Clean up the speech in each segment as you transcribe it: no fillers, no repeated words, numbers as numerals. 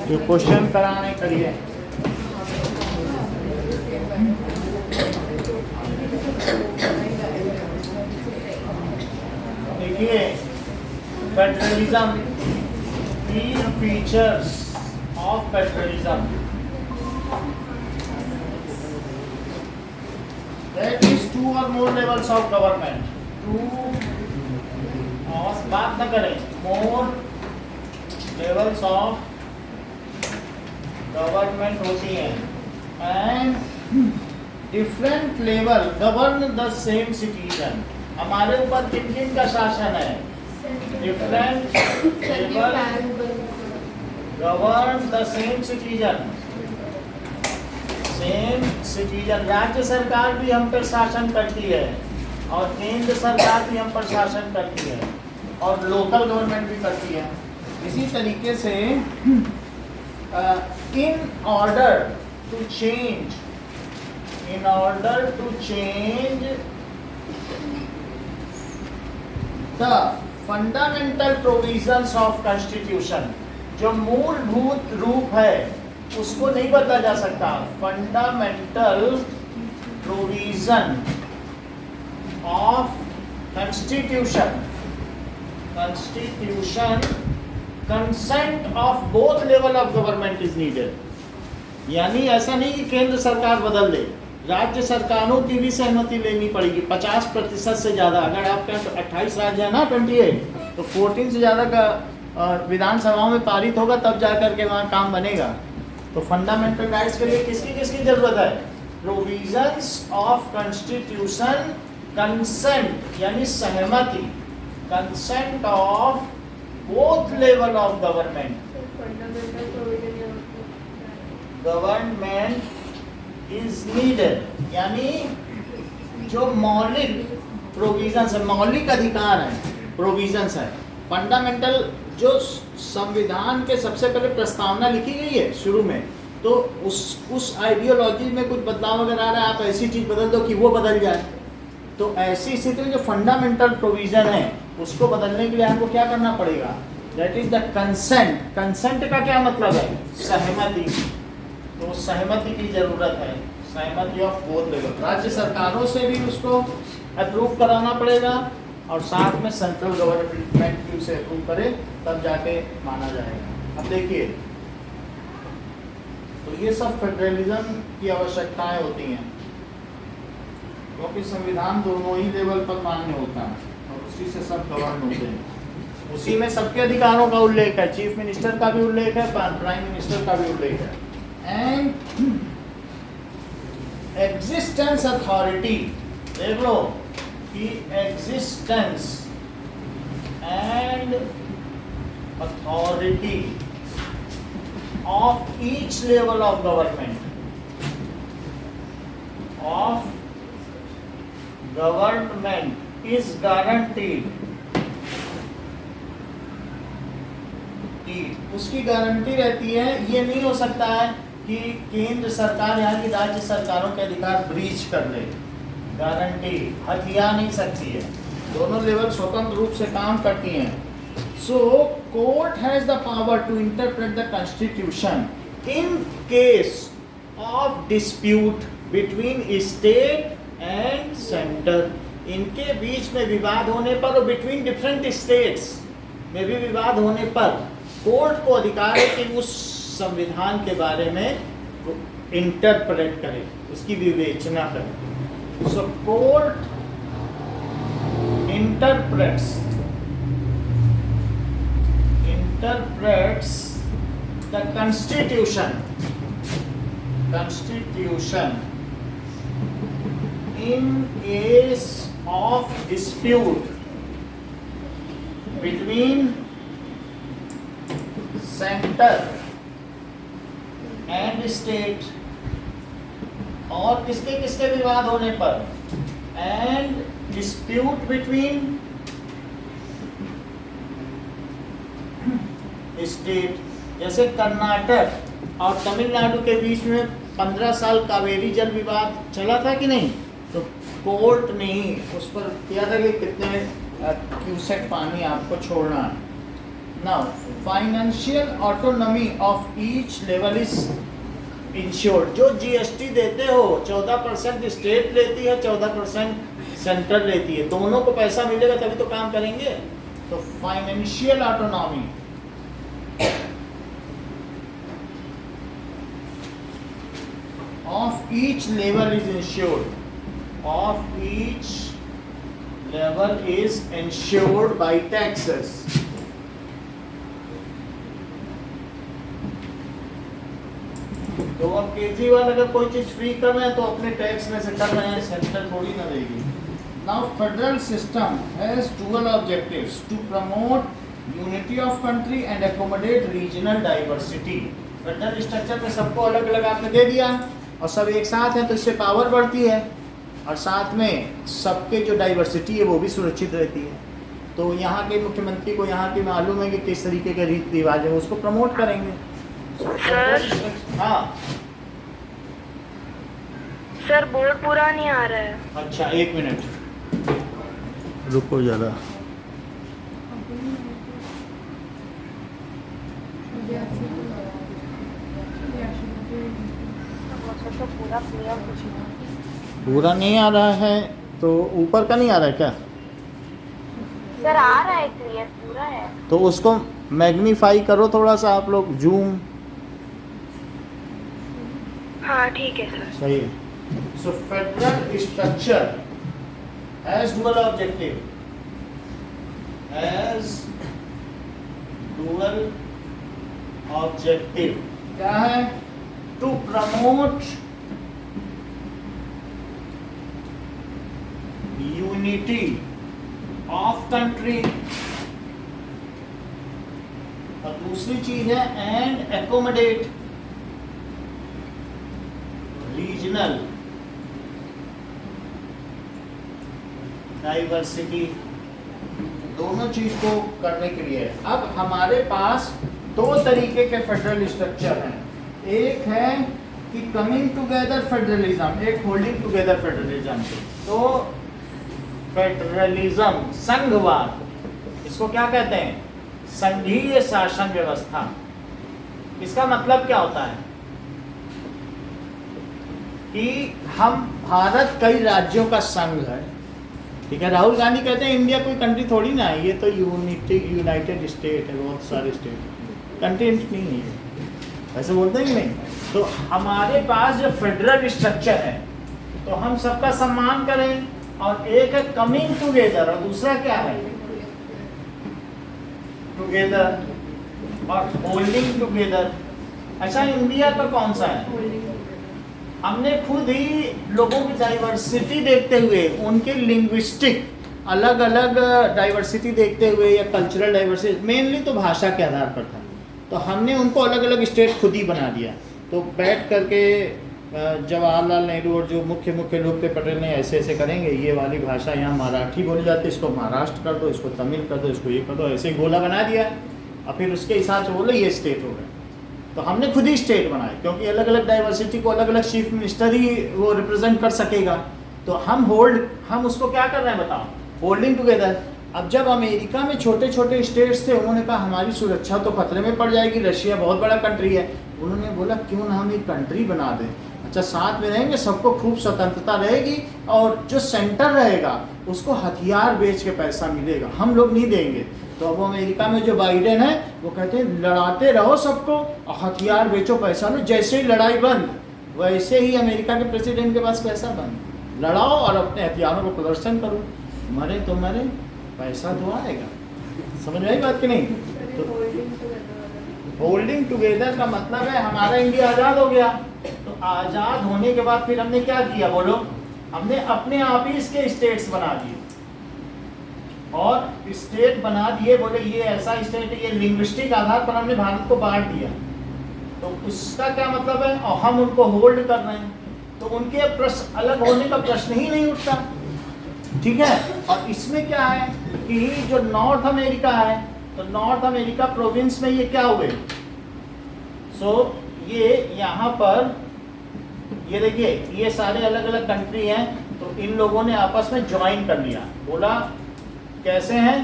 जो क्वेश्चन कराने करिए। देखिए फेडरलिज्म, तीन features of federalism. That is two or more levels of government. और बात न करें, more levels of गवर्नमेंट होती हैं and different level govern the same citizen। हमारे ऊपर किन किन का शासन है? Different level govern the same citizen। Same citizen. राज्य सरकार भी हम पर शासन करती है और केंद्र सरकार भी हम पर शासन करती है और लोकल गवर्नमेंट भी करती है। इसी तरीके से in order to change the fundamental provisions of constitution, जो मूलभूत रूप है उसको नहीं बदला जा सकता। Fundamental provision of constitution consent of both level of government is needed. यानी ऐसा नहीं कि केंद्र सरकार बदल दे, राज्य सरकारों की भी सहमति लेनी पड़ेगी 50% से ज़्यादा। अगर आपके 28 राज्य है ना 28, तो 14 से ज़्यादा का विधानसभाओं में पारित होगा तब जाकर के वहाँ काम बनेगा। तो फंडामेंटल राइट्स के लिए किसकी किसकी जरूरत है? प्रोविजंस ऑफ कॉन्स्टिट्यूशन, कंसेंट यानी सहमति, consent of both level of government is needed. यानी जो मौलिक प्रोविजंस है, मौलिक अधिकार है, प्रोविजंस है, फंडामेंटल जो संविधान के सबसे पहले प्रस्तावना लिखी गई है शुरू में, तो उस आइडियोलॉजी में कुछ बदलाव अगर आ रहा है, आप ऐसी चीज़ बदल दो कि वो बदल जाए। तो ऐसी स्थिति में जो फंडामेंटल प्रोविज़न है उसको बदलने के लिए आपको क्या करना पड़ेगा? That is the consent. Consent का क्या मतलब है? सहमति। तो सहमति की जरूरत है, सहमति ऑफ बोथ लेवल। राज्य सरकारों से भी उसको अप्रूव कराना पड़ेगा और साथ में सेंट्रल गवर्नमेंट भी उसे अप्रूव करे तब जाके माना जाएगा। अब देखिए, तो ये सब फेडरलिज्म की आवश्यकताएं होती हैं, क्योंकि संविधान दोनों ही लेवल पर मान्य होता है और उसी से सब गवर्न होते हैं। उसी में सबके अधिकारों का उल्लेख है, चीफ मिनिस्टर का भी उल्लेख है, प्राइम मिनिस्टर का भी उल्लेख है। एंड एग्जिस्टेंस अथॉरिटी, देख लो कि existence and authority of each level of government is guaranteed। उसकी गारंटी रहती है। ये नहीं हो सकता है कि केंद्र सरकार यहाँ की राज्य सरकारों के अधिकार ब्रीच कर ले, गारंटी हथिया नहीं सकती है। दोनों लेवल स्वतंत्र रूप से काम करती हैं। So, court has the power to interpret the constitution in case of dispute between state and center। इनके बीच में विवाद होने पर और between different states में भी विवाद होने पर कोर्ट को अधिकार है कि उस संविधान के बारे में इंटरप्रेट करे, उसकी विवेचना करे। So, court interprets the constitution in case of dispute between center and state, और किसके किसके विवाद होने पर, and dispute between स्टेट। जैसे कर्नाटक और तमिलनाडु के बीच में 15 साल कावेरी जल विवाद चला था कि नहीं, तो कोर्ट ने ही उस पर किया था कि कितने क्यूसेक पानी आपको छोड़ना है। Now financial autonomy of each level is insured. जो जीएसटी देते हो 14% स्टेट लेती है, 14% सेंट्रल लेती है, दोनों को पैसा मिलेगा तभी तो काम करेंगे। तो financial autonomy of each level is ensured, of each level is ensured by taxes। तो अब केजरीवाल अगर कोई चीज फ्री कर रहे हैं तो अपने टैक्स में से कर रहे हैं, सेंट्रल थोड़ी ना देगी। Now federal system has dual objectives to promote unity of country and accommodate regional diversity. Federal structure में सबको अलग अलग आपने दे दिया और सब एक साथ है तो इससे पावर बढ़ती है और साथ में सबके जो डाइवर्सिटी है वो भी सुरक्षित रहती है। तो यहाँ के मुख्यमंत्री को यहाँ की मालूम है कि किस तरीके के रीति रिवाज है, उसको प्रमोट करेंगे। हाँ सर, बोर्ड पूरा नहीं आ रहा है। अच्छा 1 मिनट रुको ज़रा। तो पूरा नहीं आ रहा है तो ऊपर का नहीं आ रहा है क्या? सर आ रहा है, क्लियर पूरा है। तो उसको मैग्नीफाई करो थोड़ा सा आप लोग, जूम। हाँ ठीक है सर। सही है। So federal structure has dual objective, has dual objective क्या है? To promote unity of country और दूसरी चीज है एंड एकोमोडेट रीजनल डाइवर्सिटी। दोनों चीज को करने के लिए अब हमारे पास 2 तरीके के फेडरल स्ट्रक्चर हैं। एक है कि कमिंग टुगेदर फेडरलिज्म, एक होल्डिंग टुगेदर फेडरलिज्म। तो फेडरलिज्म संघवाद, इसको क्या कहते हैं? संघीय शासन व्यवस्था। इसका मतलब क्या होता है कि हम भारत कई राज्यों का संघ है, ठीक है। राहुल गांधी कहते हैं इंडिया कोई कंट्री थोड़ी ना है, ये तो यूनाइटेड स्टेट है, बहुत सारे स्टेट, कंट्री नहीं है, ऐसे बोलते हैं कि नहीं। तो हमारे पास जो फेडरल स्ट्रक्चर है तो हम सबका सम्मान करें, और एक है कमिंग टुगेदर और दूसरा क्या है? टुगेदर और होल्डिंग टुगेदर। अच्छा, इंडिया का कौन सा है? हमने खुद ही लोगों की डाइवर्सिटी देखते हुए, उनके लिंग्विस्टिक अलग अलग डाइवर्सिटी देखते हुए या कल्चरल डाइवर्सिटी, मेनली तो भाषा के आधार पर था, तो हमने उनको अलग अलग स्टेट खुद ही बना दिया। तो बैठ करके जवाहरलाल नेहरू और जो मुख्य लोग थे पटेल ने ऐसे ऐसे करेंगे, ये वाली भाषा यहाँ मराठी बोली जाती है, इसको महाराष्ट्र कर दो, इसको तमिल कर दो, इसको ये कर दो, ऐसे गोला बना दिया और फिर उसके हिसाब से बोलो ये स्टेट हो गए। तो हमने खुद ही स्टेट बनाए, क्योंकि अलग अलग डाइवर्सिटी को अलग अलग चीफ मिनिस्टर ही वो रिप्रेजेंट कर सकेगा। तो हम उसको क्या कर रहे हैं बताओ? Holding together. अब जब अमेरिका में छोटे छोटे स्टेट्स थे, उन्होंने कहा हमारी सुरक्षा तो खतरे में पड़ जाएगी, रशिया बहुत बड़ा कंट्री है, उन्होंने बोला क्यों ना हम एक कंट्री बना दें। अच्छा, साथ में रहेंगे, सबको खूब स्वतंत्रता रहेगी, और जो सेंटर रहेगा उसको हथियार बेच के पैसा मिलेगा, हम लोग नहीं देंगे। तो अब अमेरिका में जो बाइडेन है वो कहते हैं लड़ाते रहो सबको और हथियार बेचो, पैसा लो। जैसे ही लड़ाई बंद, वैसे ही अमेरिका के प्रेसिडेंट के पास पैसा बंद। लड़ाओ और अपने हथियारों को प्रदर्शन करो, मरे तो मरे, पैसा तो आएगा। समझ में आई बात कि नहीं? तो होल्डिंग टुगेदर का मतलब है हमारा इंडिया आज़ाद हो गया, तो आज़ाद होने के बाद फिर हमने क्या किया बोलो? हमने अपने आप ही इसके स्टेट्स बना दिए, और स्टेट बना दिए, बोले ये ऐसा स्टेट है, ये लिंग्विस्टिक आधार पर हमने भारत को बांट दिया। तो इसका क्या मतलब है? और हम उनको होल्ड कर रहे हैं, तो उनके प्रश्न अलग होने का प्रश्न ही नहीं उठता, ठीक है। और इसमें क्या है कि जो नॉर्थ अमेरिका है, तो नॉर्थ अमेरिका प्रोविंस में ये क्या हुए? ये यहाँ पर ये देखिए, ये सारे अलग अलग कंट्री हैं, तो इन लोगों ने आपस में ज्वाइन कर लिया। बोला कैसे हैं?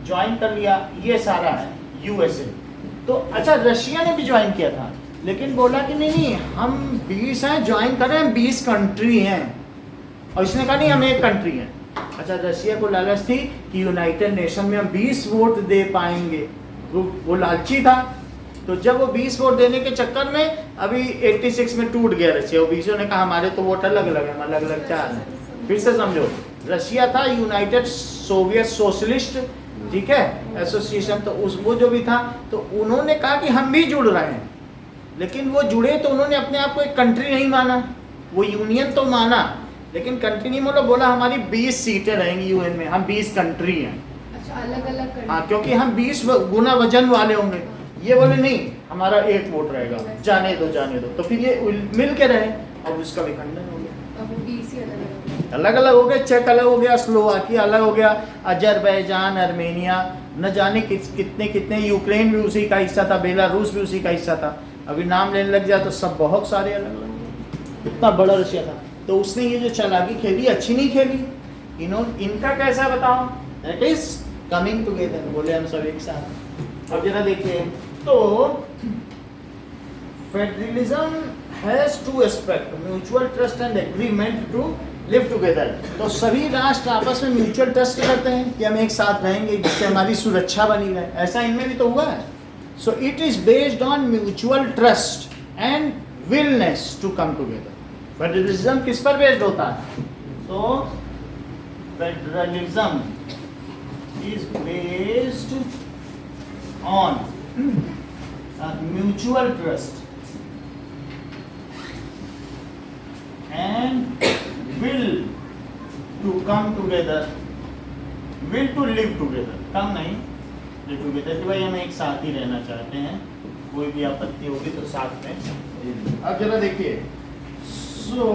ज्वाइन कर लिया, ये सारा है। यूएसए। तो अच्छा रशिया ने भी ज्वाइन किया था, लेकिन बोला कि नहीं हम 20 हैं, ज्वाइन कर रहे हैं, 20 कंट्री हैं, और इसने कहा नहीं हम एक कंट्री हैं। अच्छा रशिया को लालच थी कि यूनाइटेड नेशन में हम 20 वोट दे पाएंगे, वो लालची था। तो जब वो 20 वोट देने के चक्कर में अभी 86 में टूट गया रशिया, वो 20 ने कहा हमारे तो वोट अलग अलग है, हम अलग अलग चार हैं। फिर से समझो, रशिया था यूनाइटेड सोवियत सोशलिस्ट, ठीक है, एसोसिएशन, तो उस वो जो भी था, तो उन्होंने कहा कि हम भी जुड़ रहे हैं, लेकिन वो जुड़े तो उन्होंने अपने आप को एक कंट्री नहीं माना, वो यूनियन तो माना लेकिन कंट्री नहीं माना। बोला हमारी 20 सीटें रहेंगी यूएन में, हम 20 कंट्री हैं। अच्छा अलग अलग, हाँ, क्योंकि हम 20 गुना वजन वाले होंगे। ये बोले नहीं हमारा एक वोट रहेगा, जाने दो जाने दो। तो फिर ये मिल के रहे, अब उसका विखंडन हो गया, अब वो 20 ही अलग अलग हो गए। चेक अलग हो गया, स्लोवाकिया अलग हो गया, अजरबैजान, अर्मेनिया, न जाने कितने कितने, यूक्रेन भी उसी का हिस्सा था, बेलारूस भी उसी का हिस्सा था। अभी नाम लेने लग जाए तो सब बहुत सारे अलग अलग, इतना बड़ा रशिया था। तो उसने ये जो चालाकी खेली अच्छी नहीं खेली। इनका कैसा बताओ, दैट इज कमिंग टुगेदर, बोले हम सब एक साथ। अब जरा देखिए, तो federalism has two aspect, mutual trust and agreement to live together. तो सभी राष्ट्र आपस में म्यूचुअल ट्रस्ट करते हैं कि हम एक साथ रहेंगे, जिससे हमारी सुरक्षा बनी रहे। ऐसा इनमें भी तो हुआ है। So it is based on mutual trust and willingness to come together. Federalism किस पर बेस्ड होता है? तो federalism is based on mutual trust and will to come together, will to live together, come नहीं live together, कि भाई हम एक साथ ही रहना चाहते हैं, कोई भी आपत्ति होगी तो साथ में। अब जरा देखिए, सो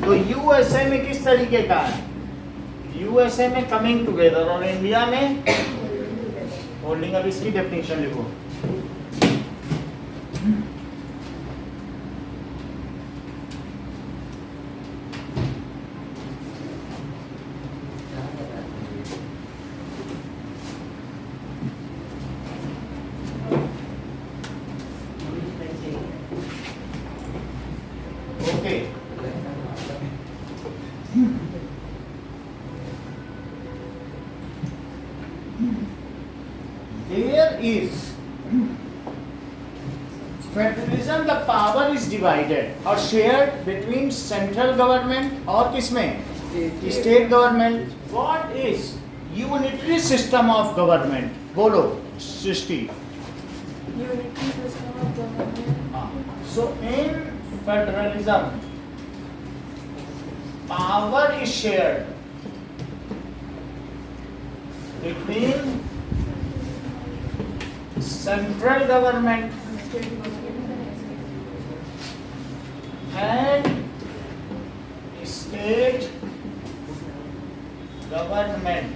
तो यूएसए में किस तरीके का है? यूएसए में कमिंग टुगेदर, और इंडिया में होल्डिंग। अब इसकी डेफिनेशन लिखो। There is federalism, the power is divided or shared between central government और किसमें? State government. What is unitary system of government? बोलो सृष्टि। Unitary system of government. So in federalism, power is shared between central government and state government।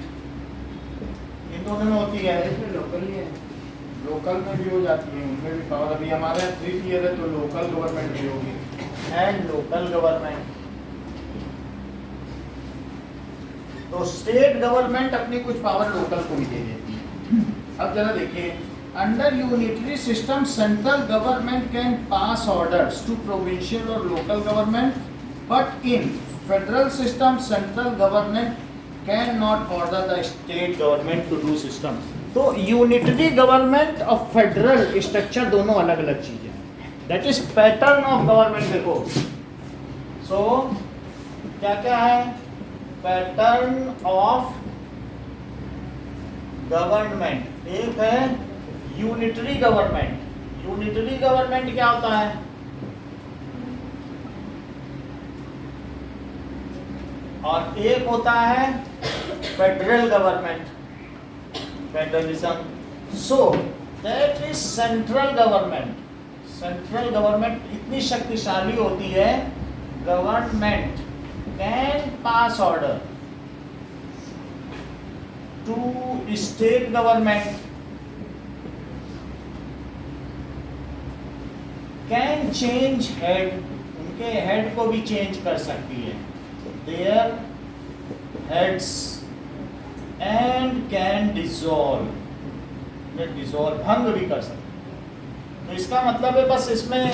इन दोनों में होती है, local में भी हो जाती है, उनमें भी पावर। अभी हमारे 3 ईयर है तो लोकल गवर्नमेंट भी होगी, एंड लोकल गवर्नमेंट। तो स्टेट गवर्नमेंट अपनी कुछ पावर लोकल को भी दे देती है। अब जरा देखिए, under unitary system central government can pass orders to provincial और local government, but in federal system central government can not order the state government to do system. तो यूनिटरी गवर्नमेंट और फेडरल स्ट्रक्चर दोनों अलग अलग चीजें हैं। That is pattern of government. देखो, so क्या क्या है? Pattern of government. एक है यूनिटरी गवर्नमेंट। यूनिटरी गवर्नमेंट क्या होता है? और एक होता है federal government, federalism. So that is central government. Central government इतनी शक्तिशाली होती है, government can pass order to state government, can change head, उनके हेड को भी चेंज कर सकती है, their heads, and can dissolve, भंग भी कर सकते। तो इसका मतलब है बस इसमें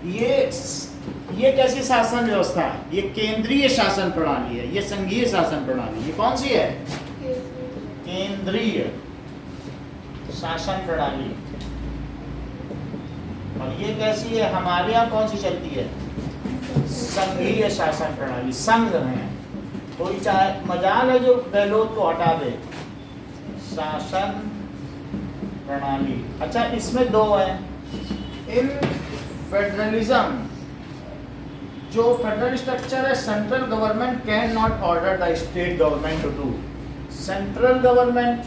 ये कैसी शासन व्यवस्था है? ये केंद्रीय शासन प्रणाली है, ये संघीय शासन प्रणाली। ये कौन सी है? केंद्रीय शासन प्रणाली। और ये कैसी है? हमारे यहाँ कौन सी चलती है? संघीय शासन प्रणाली। संघ है, कोई चाहे मजाल है जो गहलोत को हटा दे। शासन प्रणाली। अच्छा, इसमें दो है। इन फेडरलिज्म, जो फेडरल स्ट्रक्चर है, central government can not order the state government to do. Central government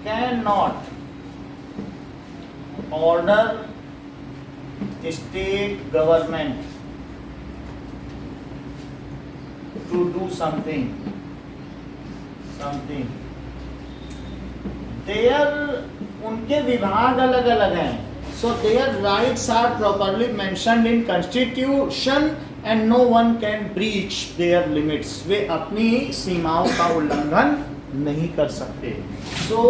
can not order state government to do something. There, उनके विभाग अलग अलग हैं। So their rights are properly mentioned in constitution and no one can breach their limits. वे अपनी सीमाओं का उल्लंघन नहीं कर सकते। So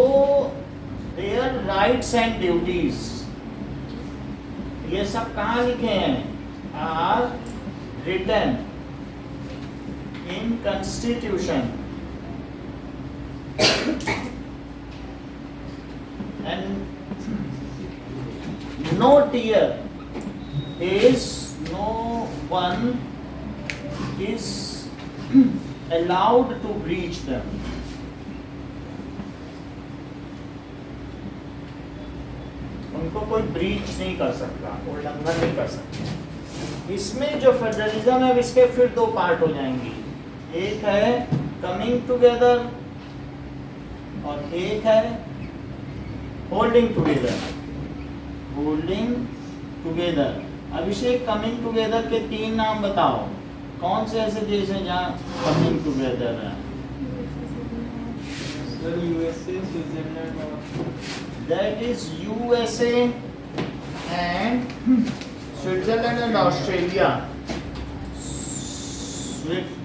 their rights and duties, ये सब कहाँ लिखे हैं? Are written in constitution and note here is no one is allowed to breach them. उनको कोई ब्रीच नहीं कर सकता, उल्लंघन नहीं कर सकता। इसमें जो फेडरलिज्म है इसके फिर दो पार्ट हो जाएंगे। एक है कमिंग टुगेदर और एक है holding together. Holding together. Abhishek, coming together के 3 नाम बताओ। कौन से ऐसे देश हैं जहाँ कमिंग टुगेदर है? यूएसए, स्विट्जरलैंड और that is USA and Switzerland and Australia. Switzerland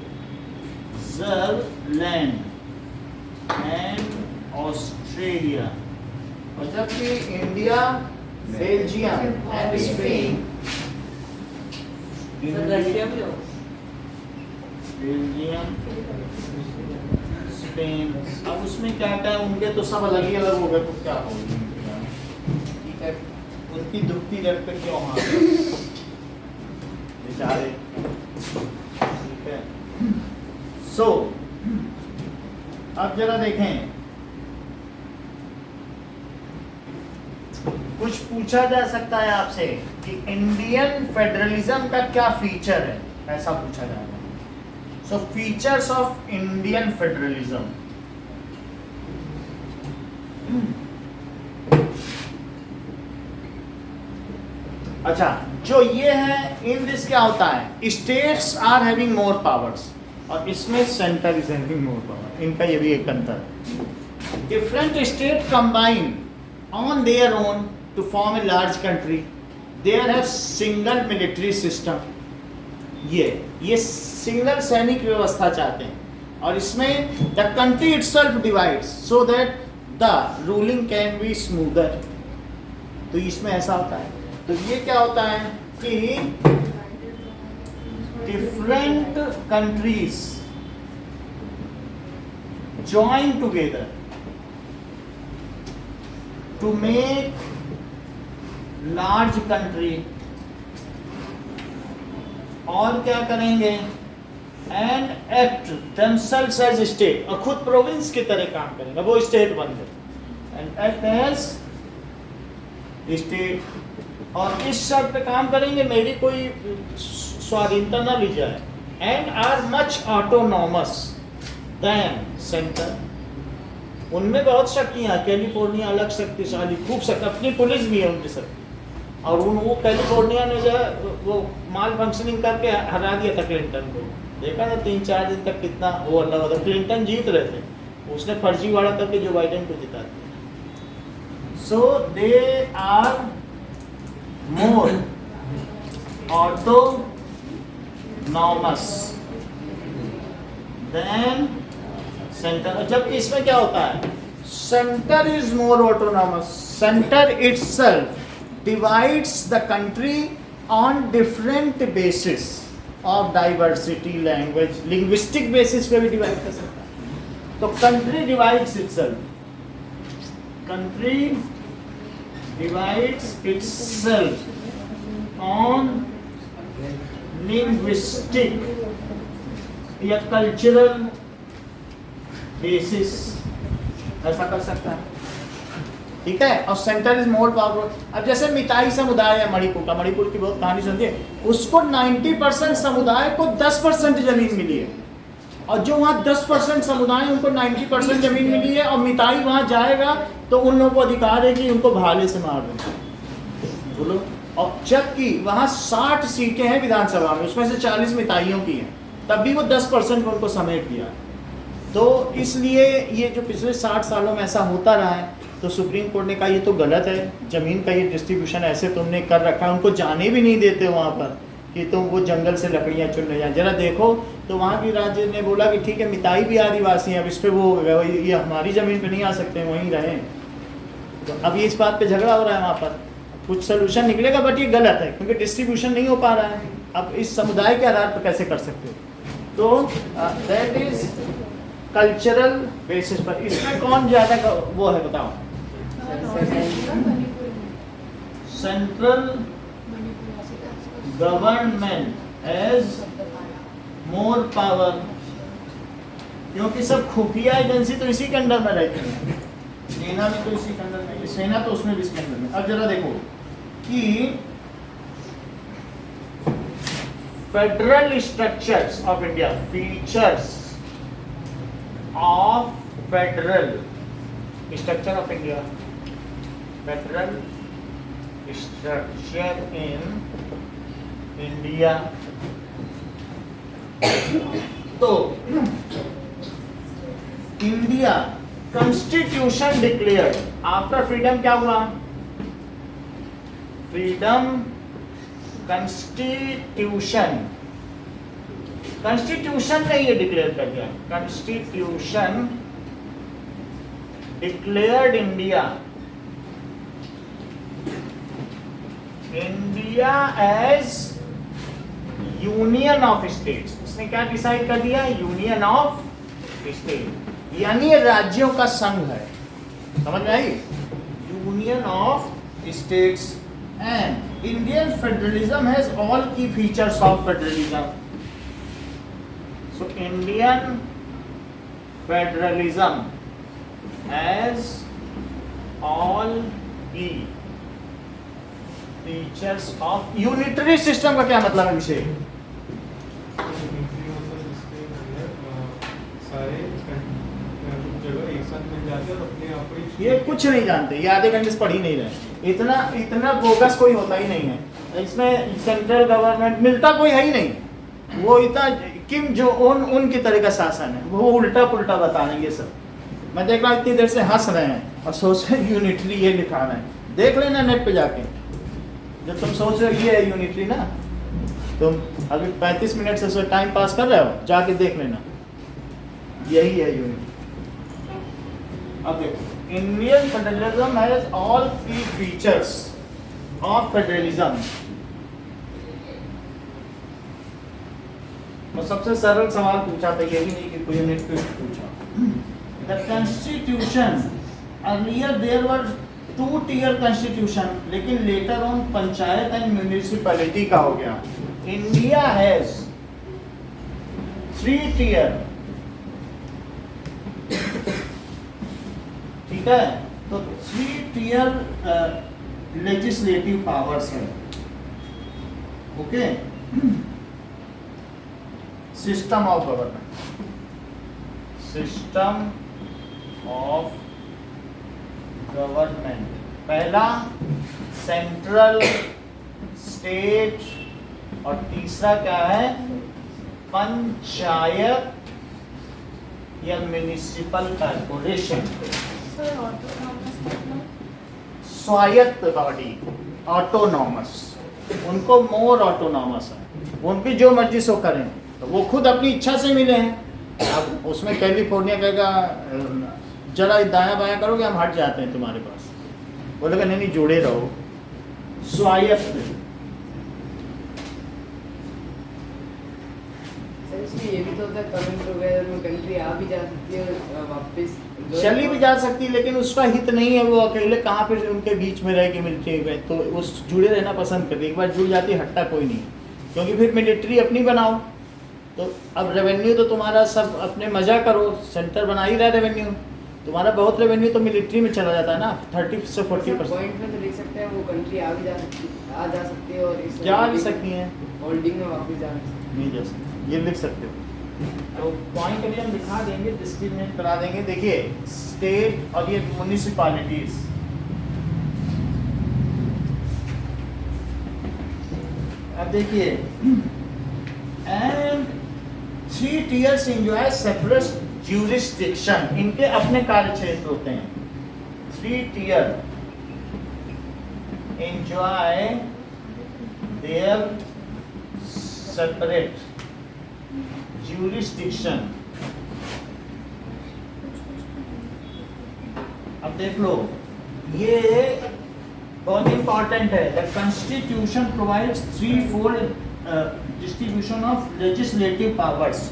and Australia. और जबकि India, Belgium and Spain. Russia भी हो। Belgium, Spain. अब उसमें क्या है, उनके तो सब अलग ही अलग हो गए, तो क्या होगा? ठीक है, उनकी दुखती रख पे क्यों हाथ बेचारे। ठीक है, सो अब जरा देखें, कुछ पूछा जा सकता है आपसे कि इंडियन फेडरलिज्म का क्या फीचर है, ऐसा पूछा जाएगा। So features of Indian federalism. अच्छा, जो ये है, इन दिस क्या होता है? States are having more powers और इसमें centre is having more power. इनका ये भी एक अंतर। Different state combine on their own to form a large country. They have single military system. ये सिंगल सैनिक व्यवस्था चाहते हैं और इसमें the country itself divides so that the ruling can be smoother. तो इसमें ऐसा होता है। तो ये क्या होता है कि different countries join together to make large country। और क्या करेंगे? and act themselves as state, और खुद प्रोविंस की तरह काम करेंगे, वो स्टेट बन गए। and act as state, और इस शर्त पे काम करेंगे मेरी कोई स्वाधीनता न ली जाए। and are much autonomous than center। उनमें बहुत शक्तियाँ, कैलिफोर्निया अलग शक्तिशाली, खूब शक्ति, अपनी पुलिस भी है उनकी शक्ति, और वो कैलिफोर्निया ने जो है वो माल फंक्शनिंग करके हरा दिया था क्लिंटन को। देखा था 3-4 दिन तक कितना वो अल्लाह वाला, क्लिंटन जीत रहे थे, उसने फर्जीवाड़ा करके जो बाइडेन को जिता दिया। So they are more autonomous than centre. जबकि इसमें क्या होता है, centre is more autonomous, centre itself divides the country on different basis of diversity, language, linguistic basis पे भी divide कर सकता है। तो country divides itself, country divides itself on linguistic या cultural basis, ऐसा कर सकता है, ठीक है। और सेंटर इज मोर पावरफुल। अब जैसे मिताई समुदाय है मणिपुर का, मणिपुर की बहुत कहानी सुनती है, उसको 90% समुदाय को 10% जमीन मिली है, और जो वहाँ 10% समुदाय उनको 90% जमीन मिली है, और मिताई वहाँ जाएगा तो उन लोगों को अधिकार है कि उनको भाले से मार दें, बोलो। और जबकि वहाँ 60 सीटें हैं विधानसभा में, उसमें से 40 मिताइयों की हैं, तब भी वो 10% को उनको समेट दिया। तो इसलिए ये जो पिछले 60 सालों में ऐसा होता रहा है, तो सुप्रीम कोर्ट ने कहा ये तो गलत है, ज़मीन का ये डिस्ट्रीब्यूशन ऐसे तुमने कर रखा है, उनको जाने भी नहीं देते वहाँ पर कि तुम वो जंगल से लकड़ियाँ चुन ले जाए। जरा देखो, तो वहाँ की राज्य ने बोला कि ठीक है मिताई भी आदिवासी हैं, अब इस पर वो ये हमारी ज़मीन पे नहीं आ सकते, वहीं रहें। तो अब ये इस बात पे झगड़ा हो रहा है वहाँ पर, कुछ सोल्यूशन निकलेगा, बट ये गलत है क्योंकि डिस्ट्रीब्यूशन नहीं हो पा रहा है। अब इस समुदाय के आधार पर कैसे कर सकते हो? तो दैट इज कल्चरल बेसिस पर। इसमें कौन ज़्यादा वो है बताओ? Central government has more power, क्योंकि सब खुफिया एजेंसी तो इसी के अंडर में रहती है। सेना में तो इसी के अंडर में, सेना तो उसमें भी इसके अंडर में। अब जरा देखो कि federal structures of India, features of federal structure of India, federal structure in India. तो India constitution declared after freedom क्या हुआ? फ्रीडम कॉन्स्टिट्यूशन, कॉन्स्टिट्यूशन ने ये डिक्लेयर कर दिया, constitution declared India, India as union of states. इसने क्या decide कर दिया? यूनियन ऑफ स्टेट, यानी राज्यों का संघ है, समझ में आई? Union of states. And Indian federalism has all key features of federalism. So Indian federalism has all key features of unitary system. का क्या मतलब है विषय? ये कुछ नहीं जानते, ये आधे घंटे से पढ़ ही नहीं रहे, इतना बोगस कोई होता ही नहीं है इसमें। सेंट्रल गवर्नमेंट मिलता कोई है ही नहीं, वो इतना किम जो उनकी तरह का शासन है, वो उल्टा पुल्टा बता रहे हैं ये सब। मैं देख रहा हूँ इतनी देर से हंस रहे हैं और सोच रहे यूनिटरी ये लिखा रहे हैं। देख लेना नेट पे जाके, जब तुम सोच रहे हो ये है यूनिटरी ना, तुम अभी 35 मिनट से टाइम पास कर रहे हो, जाके देख लेना यही है यूनिटरी। अब देखो, Indian federalism has all key features of federalism. मैं सबसे सरल सवाल पूछा था, ये भी नहीं कि कोई नेट पे पूछा। The constitution earlier there were 2-tier constitution, लेकिन later on panchayat and municipality का हो गया। इंडिया हैज 3-tier, ठीक है? तो 3-tier लेजिस्लेटिव पावर्स है, okay? System of government, system of government. पहला सेंट्रल स्टेट, और तीसरा क्या है, पंचायत या म्युनिसिपल कॉर्पोरेशन। सर ऑटोनॉमस मतलब स्वायत्त बॉडी, ऑटोनॉमस, उनको मोर ऑटोनॉमस है, उनकी जो मर्जी सो करें, तो वो खुद अपनी इच्छा से मिले हैं। अब उसमें कैलिफोर्निया कहेगा जरा दायां बायां करोगे हम हट जाते हैं तुम्हारे पास, बोलेगा नहीं नहीं जुड़े रहो। स्वायत्त। सर इसमें ये भी तो होता है कमिंग टुगेदर में कंट्री आ भी जा सकती है वापस चली भी जा सकती है, लेकिन उसका हित नहीं है, वो अकेले कहाँ पे उनके बीच में रह के मिलिट्री में, तो उस जुड़े रहना पसंद करती है। एक बार जुड़ जाती है हटता कोई नहीं, क्योंकि फिर मिलिट्री अपनी बनाओ, तो अब रेवेन्यू तो तुम्हारा सब अपने मजा करो, सेंटर बना ही रहा रेवेन्यू, तुम्हारा बहुत रेवेन्यू तो मिलिट्री में चला जाता है ना, 30 से 40%। पॉइंट में तो लिख सकते हैं वो कंट्री आ जा सकती है और इस जा भी सकती हैं, होल्डिंग में वापस जा सकती है। नहीं जा सकती, ये लिख सकते हो। तो पॉइंट अभी हम दिखा देंगे, डिस्क्रिमिनेट करा देंगे। देखिए स्टेट और ये म्युनिसिपैलिटीज, अब देखिए, and 3 tiers enjoy separate jurisdiction, इनके अपने कार्य क्षेत्र होते हैं। 3 tier enjoy their separate jurisdiction। अब देख लो, ये बहुत इंपॉर्टेंट है। The constitution provides 3-fold distribution of legislative powers.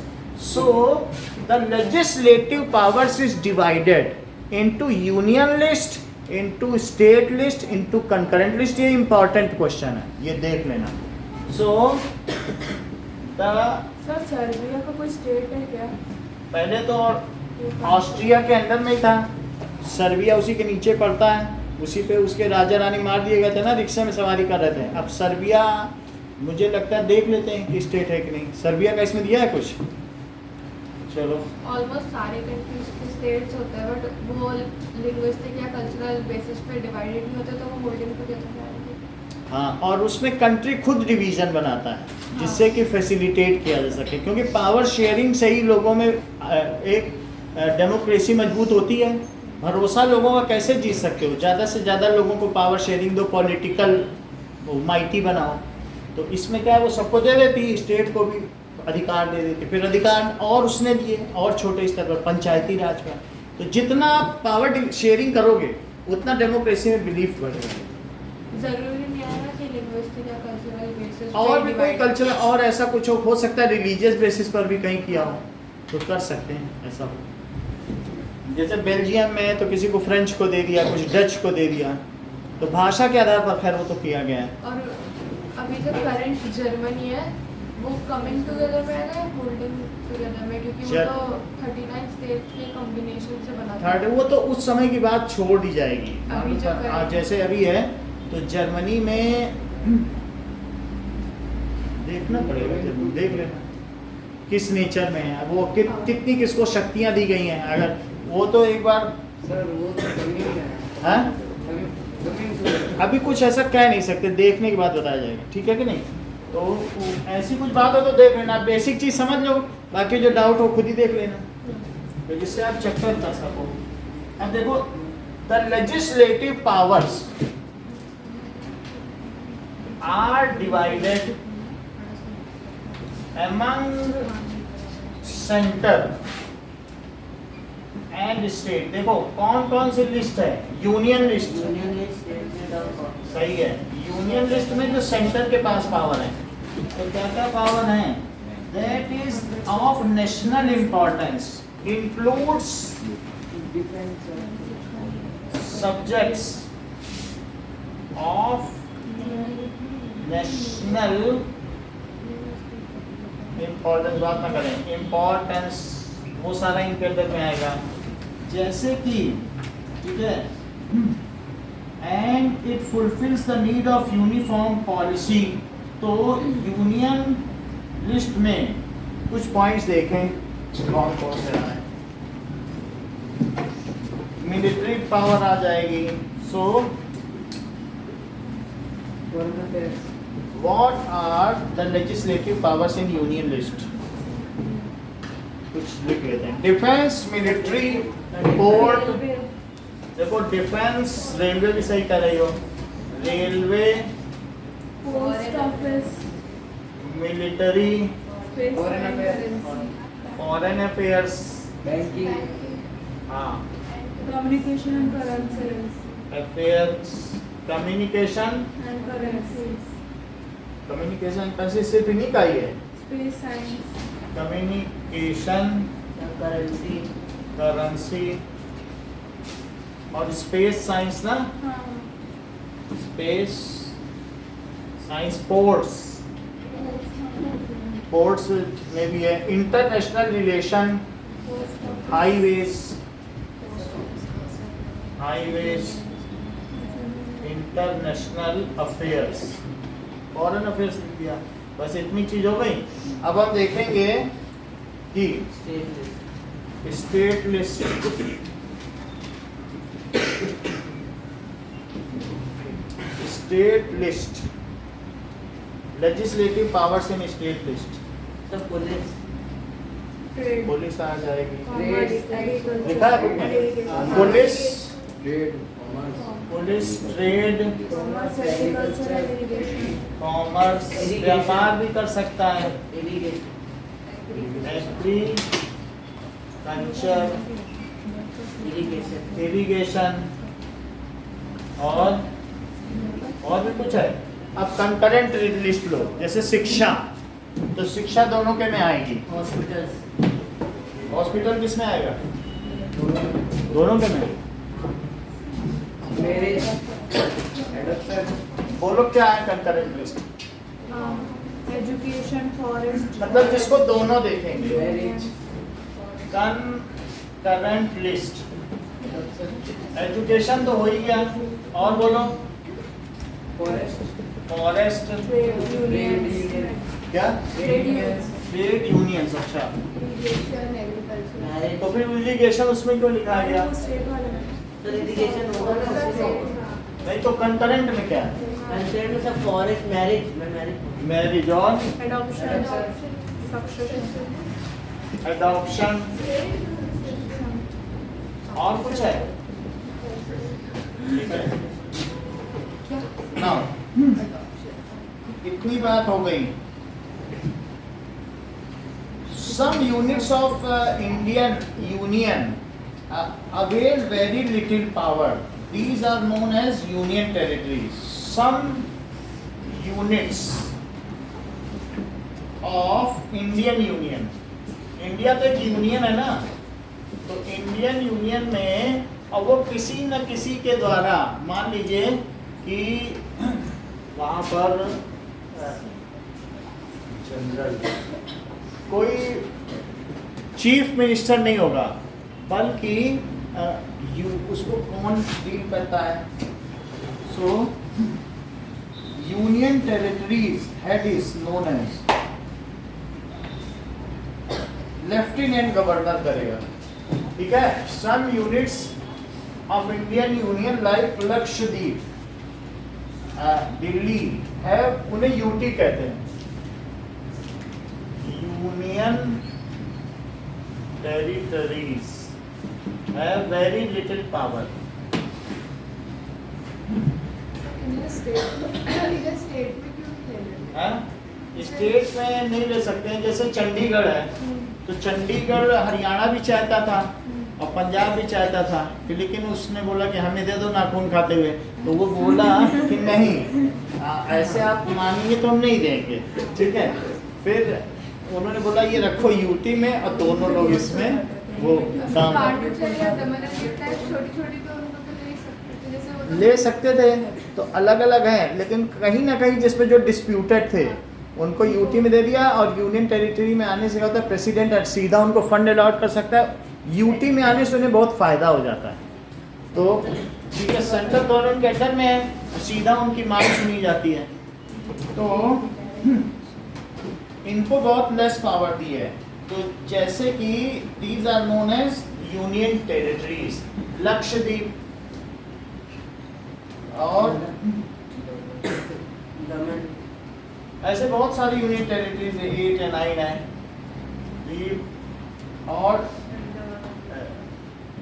So the legislative powers is divided into union list, into state list, into concurrent list। ये important question है, ये देख लेना। So the सर सर्बिया का कोई स्टेट है क्या? पहले तो ऑस्ट्रिया के अंडर में ही था, सर्बिया उसी के नीचे पड़ता है, उसी पे उसके राजा रानी मार दिए गए थे ना, रिक्शा में सवारी कर रहे थे। अब सर्बिया मुझे लगता है देख लेते हैं कि स्टेट है कि नहीं। सर्बिया का इसमें दिया है कुछ, चलो। ऑलमोस्ट सारे कंट्रीज के स्टेट्स होते हैं, बट वो लिंग्विस्टिक या कल्चरल बेसिस पे डिवाइडेड नहीं होते, तो वो होल्डिंग टुगेदर में आएंगे। हाँ, और उसमें कंट्री खुद डिवीजन बनाता है, जिससे कि फैसिलिटेट किया जा सके, क्योंकि पावर शेयरिंग से ही लोगों में एक डेमोक्रेसी मजबूत होती है। भरोसा लोगों का कैसे जीत सकते हो, ज़्यादा से ज़्यादा लोगों को पावर शेयरिंग दो, पॉलिटिकल माइटी बनाओ। तो इसमें क्या है, वो सबको दे देती, स्टेट को भी अधिकार दे देती, फिर अधिकार और उसने दिए, और छोटे स्तर पर पंचायती राज पर। तो जितना आप पावर शेयरिंग करोगे उतना डेमोक्रेसी में बिलीफ बढ़ेगा। जरूरी नहीं है ना कि लिंग्विस्टिक या कल्चरल बेसिस पे और भी कोई divide- कल्चर और ऐसा कुछ हो सकता है, रिलीजियस बेसिस पर भी कहीं किया हो तो कर सकते हैं, ऐसा हो। जैसे बेल्जियम में है तो किसी को फ्रेंच को दे दिया, कुछ डच को दे दिया, तो भाषा के आधार पर खैर वो तो किया गया है। और अभी जो करंट जर्मनी है वो कमिंग टुगेदर में है या होल्डिंग टुगेदर में, क्योंकि वो तो 39 स्टेट के कॉम्बिनेशन से बना था। थर्ड वो तो उस समय की बात छोड़ दी जाएगी। अभी जो करें- आज जैसे अभी है तो जर्मनी में देखना पड़ेगा, जरूर देख लेना किस नेचर में है वो, कितनी किसको शक्तियां दी गई हैं। अगर वो तो एक बार सर वो तो कमिंग है, हाँ? Coming together. अभी कुछ ऐसा कह नहीं सकते, देखने के बाद बताया जाएगा, ठीक है कि नहीं। तो ऐसी कुछ बात हो तो देख लेना, बेसिक चीज समझ लो, बाकी जो डाउट हो खुद ही देख लेना, तो जिससे आप चक्कर कर सको। अब देखो, the legislative powers are divided among centre and state. देखो कौन कौन सी लिस्ट है, यूनियन लिस्ट सही है। यूनियन लिस्ट में जो सेंटर के पास पावर है, तो क्या क्या पावर है, that is of national importance, includes subjects of national importance. बात ना करें, इम्पोर्टेंस वो सारा इनके अंदर में आएगा, जैसे कि ठीक है, and it fulfils the need of uniform policy. तो यूनियन लिस्ट में कुछ पॉइंट्स देखें कौन कौन से आ रहे हैं। मिलिट्री पावर आ जाएगी, so foreign affairs What are the legislative powers in union list? कुछ लिख लेते हैं. Defence, military, port. देखो डिफेंस, रेलवे भी सही कर रही हो. Railway, post office, military, space Foreign and affairs. Currency, foreign affairs. Banking, हाँ, communication and currency affairs, communication. And currencies, communication पैसे सिर्फ इन्हीं का ही है. Space science, communication, currency currency और स्पेस साइंस ना. हाँ, स्पेस साइंस, पोर्ट्स. पोर्ट्स में भी है. International relation, highways, international affairs, foreign affairs लिख दिया. बस इतनी चीज हो गई. अब हम देखेंगे कि state list. State list, legislative powers in state list. सब पुलिस ट्रेड, पुलिस आ जाएगी. कॉमर्स, लिखा है बुक में? Agriculture, police, trade, commerce, police, trade, commerce, agriculture and irrigation, commerce, व्यापार भी कर सकता है. इरिगेशन एग्रीकल्चर, इरिगेशन और भी कुछ है. अब कंकरेंट लिस्ट लो. जैसे शिक्षा, तो शिक्षा दोनों के में आएगी. हॉस्पिटल्स हॉस्पिटल किस में आएगा? दोनों के में. मैरिज, एडॉप्शन, बोलो क्या है कंकरेंट लिस्ट? एजुकेशन, फॉरेस्ट, मतलब जिसको दोनों देखेंगे. Marriage, concurrent list. एजुकेशन तो हो ही गया. और बोलो. फॉरेस्ट, फॉरेस्ट, ट्रेड यूनियन, क्या? Trade unions, trade unions. अच्छा, इरिगेशन, एग्रीकल्चर, मैरिज तो फिर इरिगेशन उसमें क्यों लिखा गया? स्टेट वाले में सर इरिगेशन होगा ना नहीं तो कंकरेंट में क्या है? कंसेंट में सब फॉरेस्ट मैरिज मैं मैरिज मैरिज और एडॉप्शन, सक्सेशन, एडॉप्शन. और कुछ है? ठीक है. नाउ इतनी बात हो गई. Some units of Indian Union avail very little power. These are known as union territories. Some units of Indian Union. India तो एक यूनियन है ना. तो इंडियन यूनियन में अब वो किसी न किसी के द्वारा, मान लीजिए कि वहाँ पर जनरल कोई चीफ मिनिस्टर नहीं होगा, बल्कि उसको कौन डील करता है? So union territories head is known as lieutenant governor करेगा. ठीक है. Some units of Indian union like Lakshadweep, Delhi है, उन्हें यूटी कहते हैं. Union territories have very little power. State में क्यों ले लेते है स्टेट में नहीं ले सकते हैं. जैसे चंडीगढ़ है, तो चंडीगढ़ हरियाणा भी चाहता था और पंजाब भी चाहता था, लेकिन उसने बोला कि हमें दे दो नाखून खाते हुए. तो वो बोला कि नहीं, ऐसे आप मानेंगे तो हम नहीं देंगे. ठीक है. फिर उन्होंने बोला ये रखो यूटी में और दोनों लोग इसमें वो काम ले सकते थे. तो अलग अलग हैं, लेकिन कहीं ना कहीं जिसपे जो डिस्प्यूटेड थे उनको यूटी में दे दिया. और यूनियन टेरिटरी में आने से क्या होता है, प्रेसिडेंट सीधा उनको फंड अलॉट कर सकता है. यूटी में आने से उन्हें बहुत फ़ायदा हो जाता है. तो ठीक है, सेंट्रल गवर्नमेंट के अंडर में है, सीधा उनकी मांग सुनी जाती है. तो इनको बहुत लेस पावर दी है. तो जैसे कि these are known as union territories. Lakshadweep और दमन ऐसे बहुत सारी यूनियन टेरिटरीज 8 या 9 है। और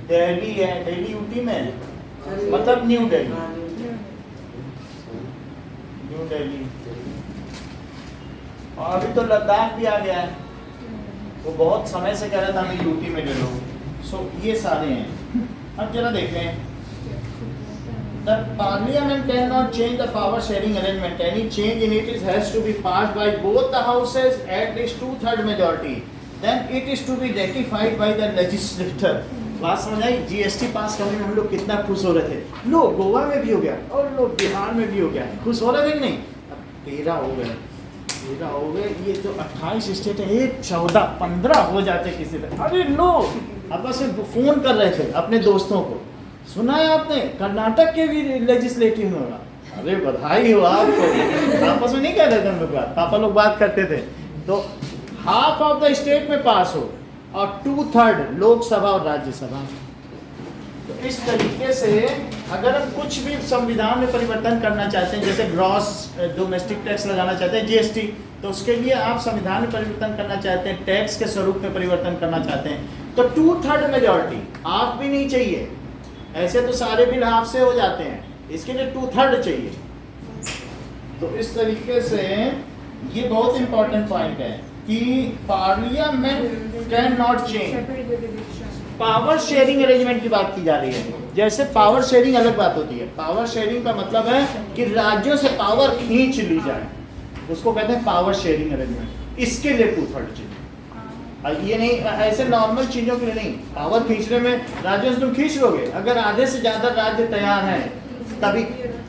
दिल्ली है, दिल्ली यूटी में है, मतलब न्यू दिल्ली, हाँ, न्यू न्यू दिल्ली। और अभी तो लद्दाख भी आ गया है, वो बहुत समय से कह रहा था हमें यूटी में ले लो। सो ये सारे हैं। अब जरा देखें, The Parliament cannot change the power sharing arrangement. Any change in it has to be passed by both the houses at least 2/3 majority. Then it is to be ratified by the legislature. बात समझ आई? GST पास करने में हम लोग कितना खुश हो रहे थे। लो गोवा में भी हो गया और लो बिहार में भी हो गया। खुश हो रहे थे कि नहीं? अब 13 हो गए, 13 हो गए। ये तो 28 स्टेट है, ये 14 15 हो जाते किसी तरह। अरे लो, आपस में फोन कर रहे थे अपने दोस्तों को, सुना है आपने कर्नाटक के भी लेजिस्लेटिव में होगा। अरे बधाई हो आपको। आपस में नहीं कह रहे थे हम लोग बात, पापा लोग बात करते थे। तो हाफ ऑफ द स्टेट में पास हो और 2/3 लोकसभा और राज्यसभा। तो इस तरीके से अगर हम कुछ भी संविधान में परिवर्तन करना चाहते हैं, जैसे ग्रॉस डोमेस्टिक टैक्स लगाना चाहते हैं GST, तो उसके लिए आप संविधान में परिवर्तन करना चाहते हैं, टैक्स के स्वरूप में परिवर्तन करना चाहते हैं, तो 2/3 मेजॉरिटी आप भी नहीं चाहिए। ऐसे तो सारे बिल हाफ से हो जाते हैं, इसके लिए 2/3 चाहिए। तो इस तरीके से ये बहुत इंपॉर्टेंट पॉइंट है कि parliament can not change. Power sharing arrangement की बात की जा रही है। जैसे पावर शेयरिंग अलग बात होती है। पावर शेयरिंग का मतलब है कि राज्यों से पावर खींच ली जाए, उसको कहते हैं पावर शेयरिंग अरेंजमेंट। इसके लिए 2/3 चाहिए। ये नहीं ऐसे नॉर्मल चीजों के लिए नहीं। पावर खींचने में राज्यों से तुम खींच लोगे, अगर आधे से ज्यादा राज्य तैयार हैं तभी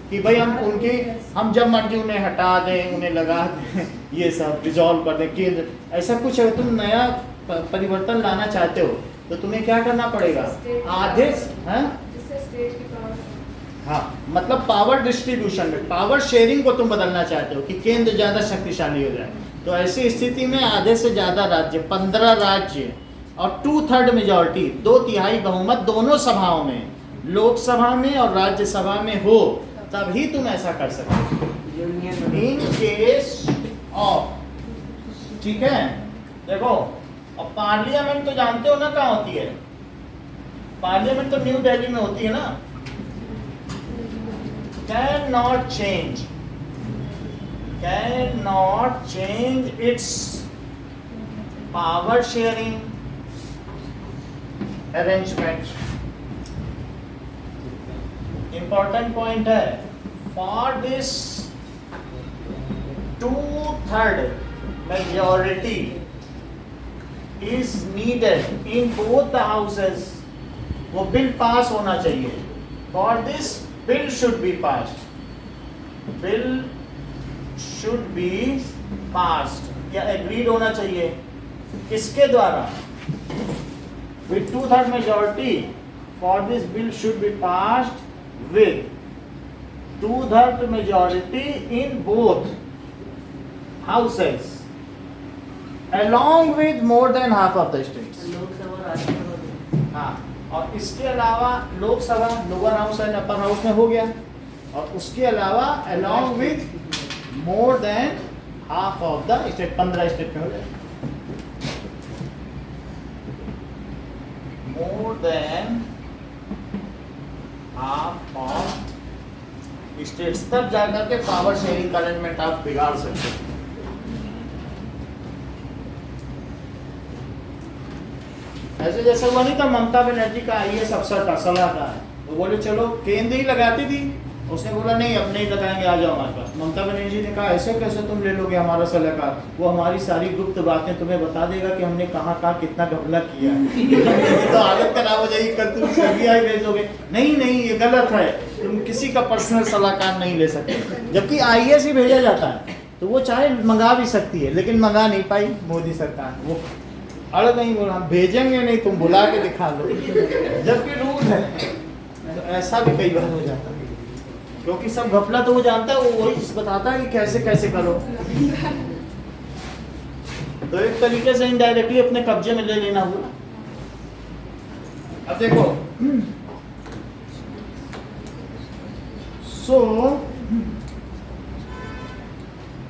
कि भाई हम जब मर्जी उन्हें हटा दें, उन्हें लगा दें, ये सब रिजॉल्व कर दें केंद्र। ऐसा कुछ है, तुम नया परिवर्तन लाना चाहते हो तो तुम्हें क्या करना पड़ेगा? आधे हैं, हाँ, मतलब पावर डिस्ट्रीब्यूशन में पावर शेयरिंग को तुम बदलना चाहते हो कि केंद्र ज्यादा शक्तिशाली हो जाए। तो ऐसी स्थिति में आधे से ज्यादा राज्य, 15 राज्य और 2/3 मेजॉरिटी, 2/3 बहुमत दोनों सभाओं में, लोकसभा में और राज्यसभा में हो, तभी तुम ऐसा कर सकते हो। इन केस ऑफ, ठीक है। देखो, अब पार्लियामेंट तो जानते हो ना कहाँ होती है? पार्लियामेंट तो न्यू दिल्ली में होती है ना। cannot change its power sharing arrangement. Important point है, for this 2/3 majority is needed in both the houses. वो बिल पास होना चाहिए। For this bill should be passed. Bill should be passed या agreed होना चाहिए। किसके द्वारा? With 2/3 majority, for this bill should be passed with 2/3 majority in both houses, along with more than half of the states. Lok Sabha Rajya Sabha. हाँ, और इसके अलावा Lok Sabha lower house and upper house में हो गया, और उसके अलावा along with more than half of the state, 15 state में हो जाए। More than half of states, तब जाकर के पावर शेयरिंग अरेंजमेंट आप बिगाड़ सकते हो। ऐसे जैसे हुआ नहीं था ममता बनर्जी का IAS अफसर था, सलाहकार, वो बोले चलो केंद्र ही लगाती थी, उसने बोला नहीं अब नहीं लगाएंगे, आ जाओ हमारे पास। ममता बनर्जी ने कहा ऐसे कैसे तुम ले लोगे हमारा सलाहकार, वो हमारी सारी गुप्त बातें तुम्हें बता देगा कि हमने कहाँ कहाँ कितना घपला किया है। तो हालत खराब हो जाएगी, कल तुम CBI भेजोगे। नहीं नहीं, ये गलत है, तुम किसी का पर्सनल सलाहकार नहीं ले सकते। जबकि IAS ही भेजा जाता है, तो वो चाहे मंगा भी सकती है, लेकिन मंगा नहीं पाई मोदी सरकार। वो अरे नहीं बोला हम भेजेंगे नहीं, तुम बुला के दिखा लो, जबकि रूल है। तो ऐसा भी कई बार हो जाता है, क्योंकि सब घपला तो वो जानता है, वो वही बताता है कि कैसे कैसे करो। तो एक तरीके से इनडायरेक्टली अपने कब्जे में ले लेना हुआ। अब देखो,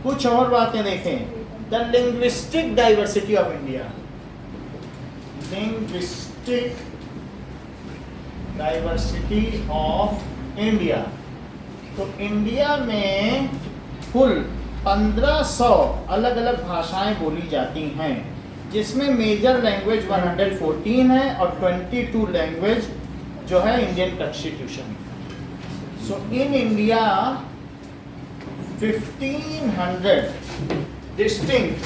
कुछ और बातें देखें, the linguistic diversity of India, linguistic diversity of India. तो इंडिया में कुल 1500 अलग अलग भाषाएं बोली जाती हैं, जिसमें मेजर लैंग्वेज 114 है और 22 लैंग्वेज जो है Indian constitution. So in India 1500 distinct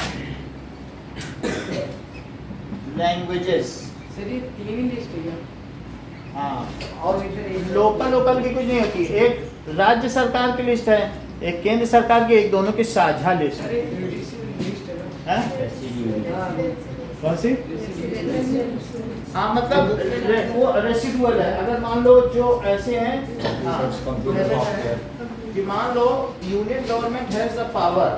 languages. Sir ये 3 लिस्ट है क्या? हाँ, और लोकल की कुछ नहीं होती, एक राज्य सरकार की लिस्ट है, एक केंद्र सरकार की, एक दोनों की साझा लिस्ट है। अरे लिस्ट है ना? हैं? कौन सी? हाँ, मतलब वो रेसिडुअल है। अगर मान लो जो ऐसे हैं, हाँ, कि मान लो union government has the power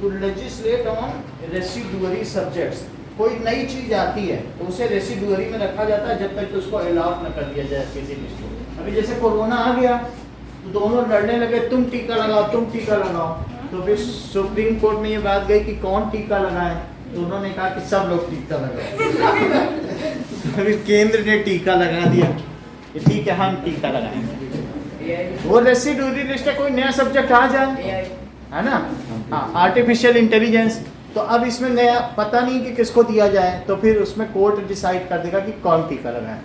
to legislate on residuary subjects. कोई नई चीज आती है तो उसे रेसिडुअरी में रखा जाता है जब तक उसको अलाउ न कर दिया जाए किसी लिस्ट को। अभी जैसे कोरोना आ गया तो दोनों लड़ने लगे, तुम टीका लगाओ, तुम टीका लगाओ। तो फिर सुप्रीम कोर्ट में ये बात गई कि कौन टीका लगाए, तो उन्होंने कहा कि सब लोग टीका लगाओ। फिर केंद्र ने टीका लगा दिया कि ठीक है हम टीका लगाएंगे। वो रेसिडुअरी लिस्ट है, कोई नया सब्जेक्ट आ जाए, है ना। हाँ, आर्टिफिशियल इंटेलिजेंस, तो अब इसमें नया पता नहीं कि किसको दिया जाए, तो फिर उसमें कोर्ट डिसाइड कर देगा कि कौन टीका लगाए।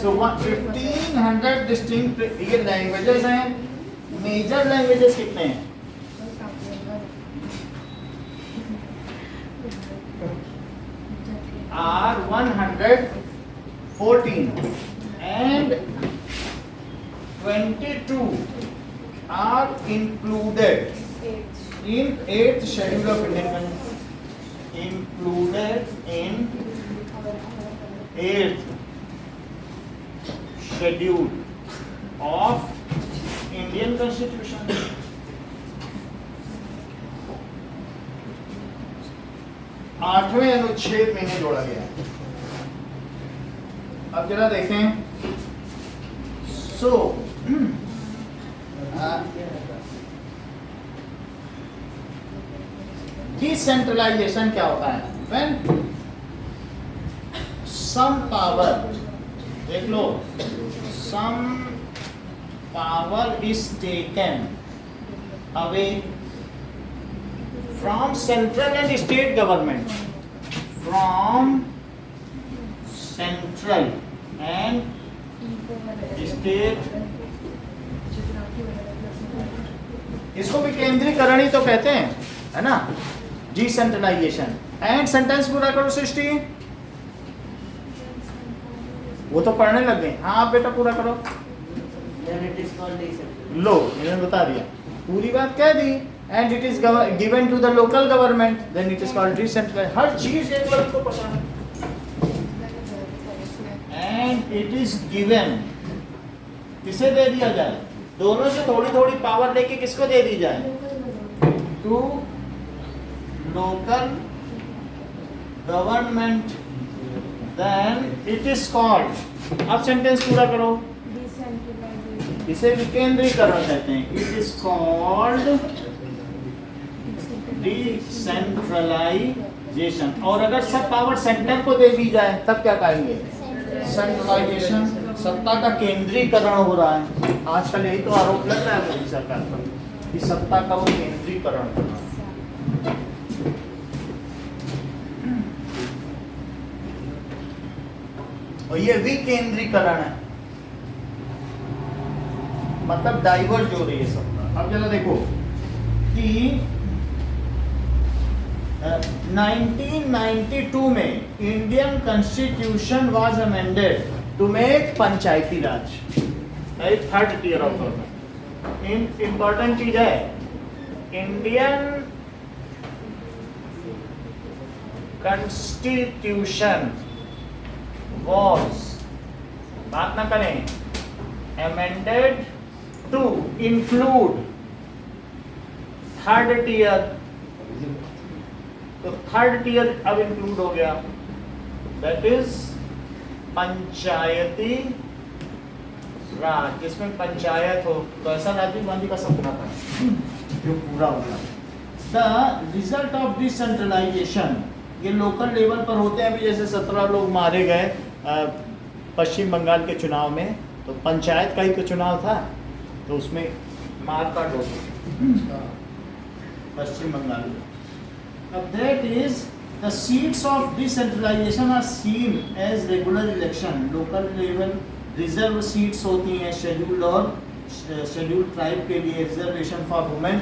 सो 1500 डिस्टिंक्ट ये लैंग्वेजेस हैं। मेजर लैंग्वेजेस कितने हैं? Are 114 and 22 are included in 8th schedule of Indian included in 8th schedule of Indian Constitution. आठवें अनुच्छेद में इन्हें जोड़ा गया है। अब जरा देखें, सो डिसेंट्रलाइजेशन क्या होता है? When some power, देख लो, some power is taken away from central and state government, from central and state, इसको भी केंद्रीकरण ही तो कहते हैं, है ना, डिसेंट्रलाइजेशन। एंड सेंटेंस पूरा करो सृष्टि, वो तो पढ़ने लग गए। हाँ आप बेटा पूरा करो। लो इन्होंने बता दिया, पूरी बात कह दी। And it is given to the local government, then it is called decentralize. हर चीज एक बार को पता है। एंड इट इज गिवन, किसे दे दिया जाए? दोनों से थोड़ी थोड़ी पावर लेके किसको दे दी जाए? To local government, then it is called. अब सेंटेंस पूरा करो। इसे विकेंद्रीकरण कहते हैं। It is called decentralisation. और अगर सब पावर सेंटर को दे दी जाए तब क्या कहेंगे? सेंट्रलाइजेशन। सत्ता का केंद्रीकरण हो रहा है। आजकल यही तो आरोप लग रहा है मोदी सरकार पर कि सत्ता का वो केंद्रीकरण हो रहा है। और ये विकेंद्रीकरण है, मतलब डाइवर्ज हो रही है सत्ता। अब जरा देखो कि 1992 में Indian constitution was amended to make panchayati raj third tier of government. Important चीज है, इंडियन कॉन्स्टिट्यूशन was, बात ना करें, amended to include third tier. तो थर्ड टियर अब इंक्लूड हो गया, दैट इज पंचायती राज, जिसमें पंचायत हो। तो ऐसा राजीव गांधी का सपना था जो पूरा होगा। द रिजल्ट ऑफ डिसेंट्रलाइजेशन, ये लोकल लेवल पर होते हैं। अभी जैसे 17 लोग मारे गए पश्चिम बंगाल के चुनाव में, तो पंचायत का ही तो चुनाव था, तो उसमें मार काट हो पश्चिम बंगाल में। अब that is the seats of decentralisation are seen as regular election. Local level reserve seats होती हैं शेड्यूल्ड और शेड्यूल्ड ट्राइब के लिए, रिजर्वेशन फॉर वुमेन।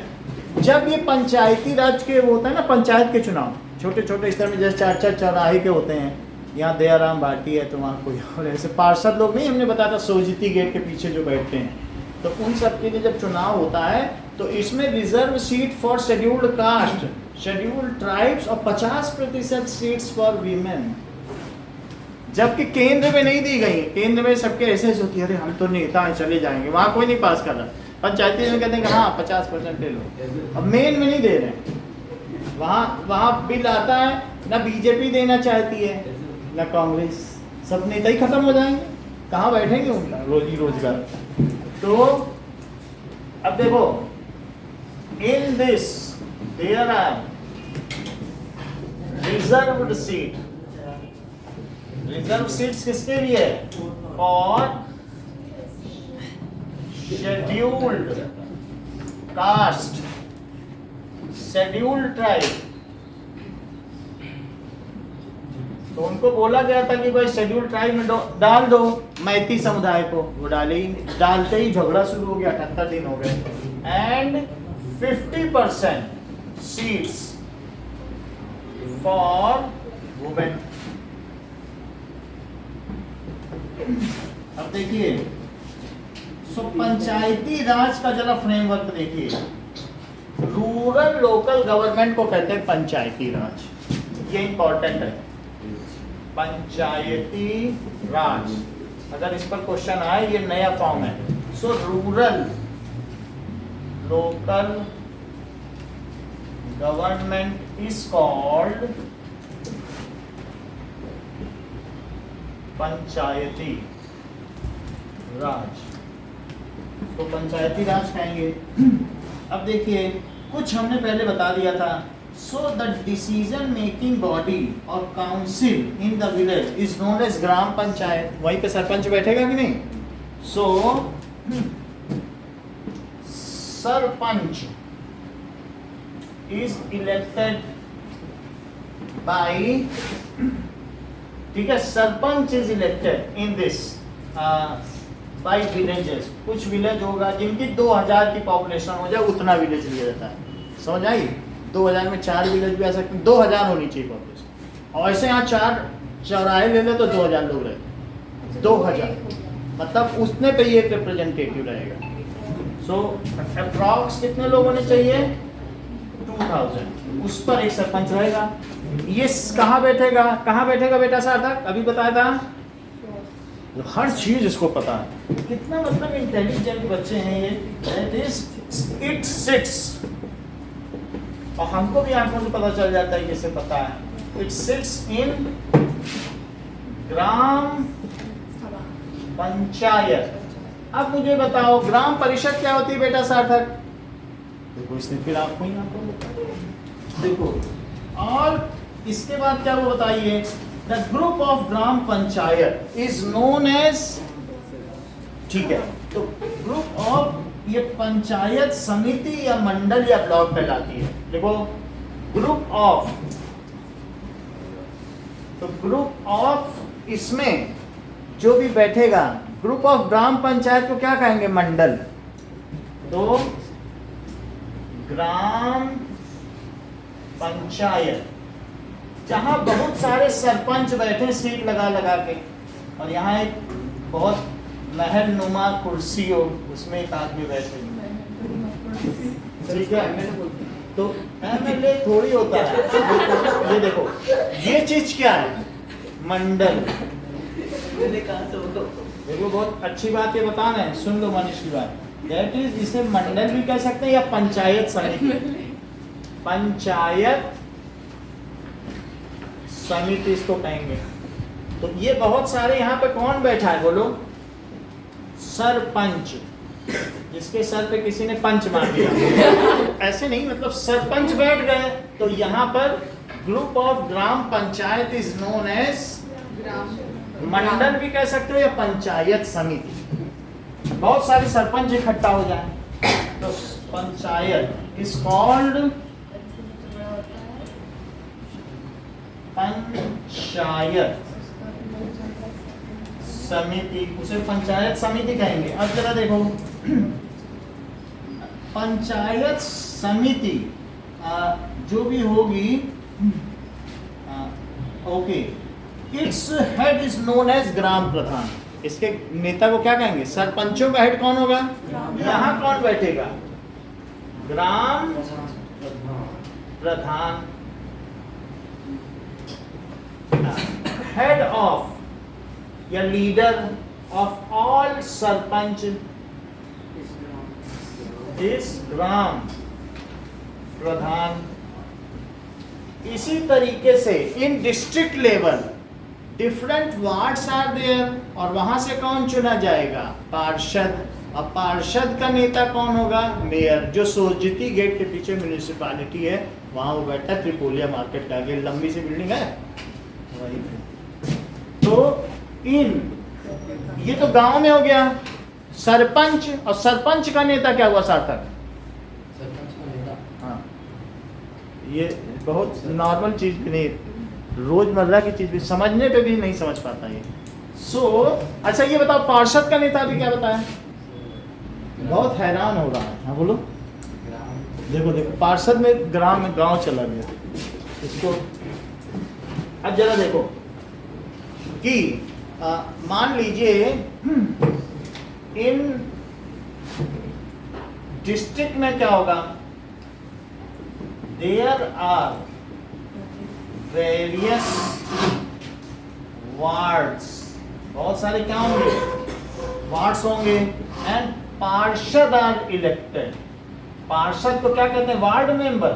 जब ये पंचायती राज के वो होता है ना, पंचायत के चुनाव छोटे छोटे स्तर में, जैसे 4-4 चौराहे के होते हैं, यहाँ दयाराम भाटी है तो वहाँ कोई और ऐसे पार्षद लोग नहीं, हमने बताया था सोजीती गेट के पीछे जो बैठते हैं, तो उन सब के लिए जब चुनाव होता है तो इसमें reserve seat for scheduled caste, scheduled tribes और 50% सीट्स फॉर वीमेन। जबकि केंद्र में नहीं दी गई, केंद्र में सबके ऐसे होती है, अरे हम तो नेता हैं चले जाएंगे, वहाँ कोई नहीं पास कर रहा। पंचायती में कहते हैं कि हाँ 50% ले लो, अब मेन में नहीं दे रहे। वहाँ बिल आता है, ना बीजेपी देना चाहती है ना कांग्रेस, सब नेता ही खत्म हो जाएंगे, कहाँ बैठेंगे उनका रोजी रोजगार। तो अब देखो, in this there are reserved seat. Reserve seats किसके लिए? और शेड्यूल्ड कास्ट, शेड्यूल्ड ट्राइब। तो उनको बोला गया था कि भाई शेड्यूल्ड ट्राइब में डाल दो मैती समुदाय को, वो डालते ही झगड़ा शुरू हो गया, 78 दिन हो गए। And 50% seats for women. अब देखिए, सो पंचायती राज का जरा फ्रेमवर्क देखिए। रूरल लोकल गवर्नमेंट को कहते हैं पंचायती राज, ये इंपॉर्टेंट है। पंचायती राज, अगर इस पर क्वेश्चन आए, ये नया फॉर्म है। So rural local government is called panchayati raj, तो पंचायती राज कहेंगे। अब देखिए, कुछ हमने पहले बता दिया था। So the decision making body और council in the village is known as gram panchayat. वहीं पे सरपंच बैठेगा कि नहीं? So sarpanch is elected by, ठीक है, sarpanch is elected in this by villages. कुछ विलेज होगा जिनकी 2000 की पॉपुलेशन हो जाए, उतना विलेज लिया जाता है। समझ आई? 2000 में 4 विलेज भी आ सकते हैं, 2000 होनी चाहिए पॉपुलेशन। और ऐसे यहाँ 4 चौराहे ले ले तो 2000 लोग रहते, 2000 मतलब उसने पे ही एक रिप्रेजेंटेटिव रहेगा। सो अप्रॉक्स कितने लोग होने चाहिए? 2000। उस पर एक सरपंच रहेगा। ये कहाँ बैठेगा? कहाँ बैठेगा बेटा सार्थक? अभी बताया था, हर चीज इसको पता है। कितना मतलब इंटेलिजेंट बच्चे हैं ये। दैट इज इट सिट्स, और हमको भी आंखों से पता चल जाता है, किसे पता है। इट सिट्स इन ग्राम पंचायत। अब मुझे बताओ, ग्राम परिषद क्या होती है बेटा सार्थक? देखो, इसने फिर आपको ही देखो। और इसके बाद क्या वो बताइए? The group of gram panchayat is known as, ठीक है, तो ग्रुप ऑफ, ये पंचायत समिति या मंडल या ब्लॉक कहलाती है। देखो, ग्रुप ऑफ, तो ग्रुप ऑफ इसमें जो भी बैठेगा, ग्रुप ऑफ ग्राम पंचायत को क्या कहेंगे? मंडल। तो ग्राम पंचायत, जहां बहुत सारे सरपंच बैठे सीट लगा लगा के, और यहाँ एक बहुत महल नुमा कुर्सी हो, उसमें एक आदमी बैठे, ठीक है। तो एमएलए थोड़ी होता है। ये देखो, ये चीज क्या है? मंडल। देखो, बहुत अच्छी बात ये बता रहे हैं, सुन लो मनीष की बात। दैट इज, इसे मंडल भी कह सकते हैं या पंचायत समिति। पंचायत समिति इसको कहेंगे। तो ये बहुत सारे, यहाँ पे कौन बैठा है बोलो? सरपंच। जिसके सर पे किसी ने पंच मार दिया, ऐसे नहीं, मतलब सरपंच बैठ गए, तो यहाँ पर group of gram panchayat is known as mandal भी कह सकते हो या पंचायत समिति। बहुत सारे सरपंच इकट्ठा हो जाए तो पंचायत इज कॉल्ड पंचायत समिति, उसे पंचायत समिति कहेंगे। अब जरा देखो, पंचायत समिति जो भी होगी, okay, its head is known as gram pradhan. इसके नेता को क्या कहेंगे? सरपंचों का हेड कौन होगा? यहाँ कौन बैठेगा? ग्राम प्रधान। हेड ऑफ या leader of all sarpanch is gram pradhan. इसी तरीके से in district level different wards are there, और वहां से कौन चुना जाएगा? पार्षद। अब पार्षद का नेता कौन होगा? मेयर। जो सोरजिती गेट के पीछे म्यूनिसिपैलिटी है वहां वो बैठा है, त्रिपोलिया मार्केट के आगे लंबी सी बिल्डिंग है वही। तो ये तो गांव में हो गया। सरपंच, और सरपंच का नेता क्या हुआ? सार्थक। हाँ, ये बहुत नॉर्मल चीज भी नहीं, रोजमर्रा की चीज भी समझने पे भी नहीं समझ पाता ये। अच्छा ये बताओ, पार्षद का नेता भी क्या बताया? बहुत हैरान हो रहा है। हाँ बोलो। देखो देखो, पार्षद में ग्राम में गांव चला गया इसको। अब जरा देखो कि मान लीजिए इन डिस्ट्रिक्ट में क्या होगा? देयर आर वेरियस वार्ड्स, बहुत सारे क्या होंगे? वार्ड्स होंगे। एंड पार्षद आर इलेक्टेड। पार्षद को क्या कहते हैं? Ward member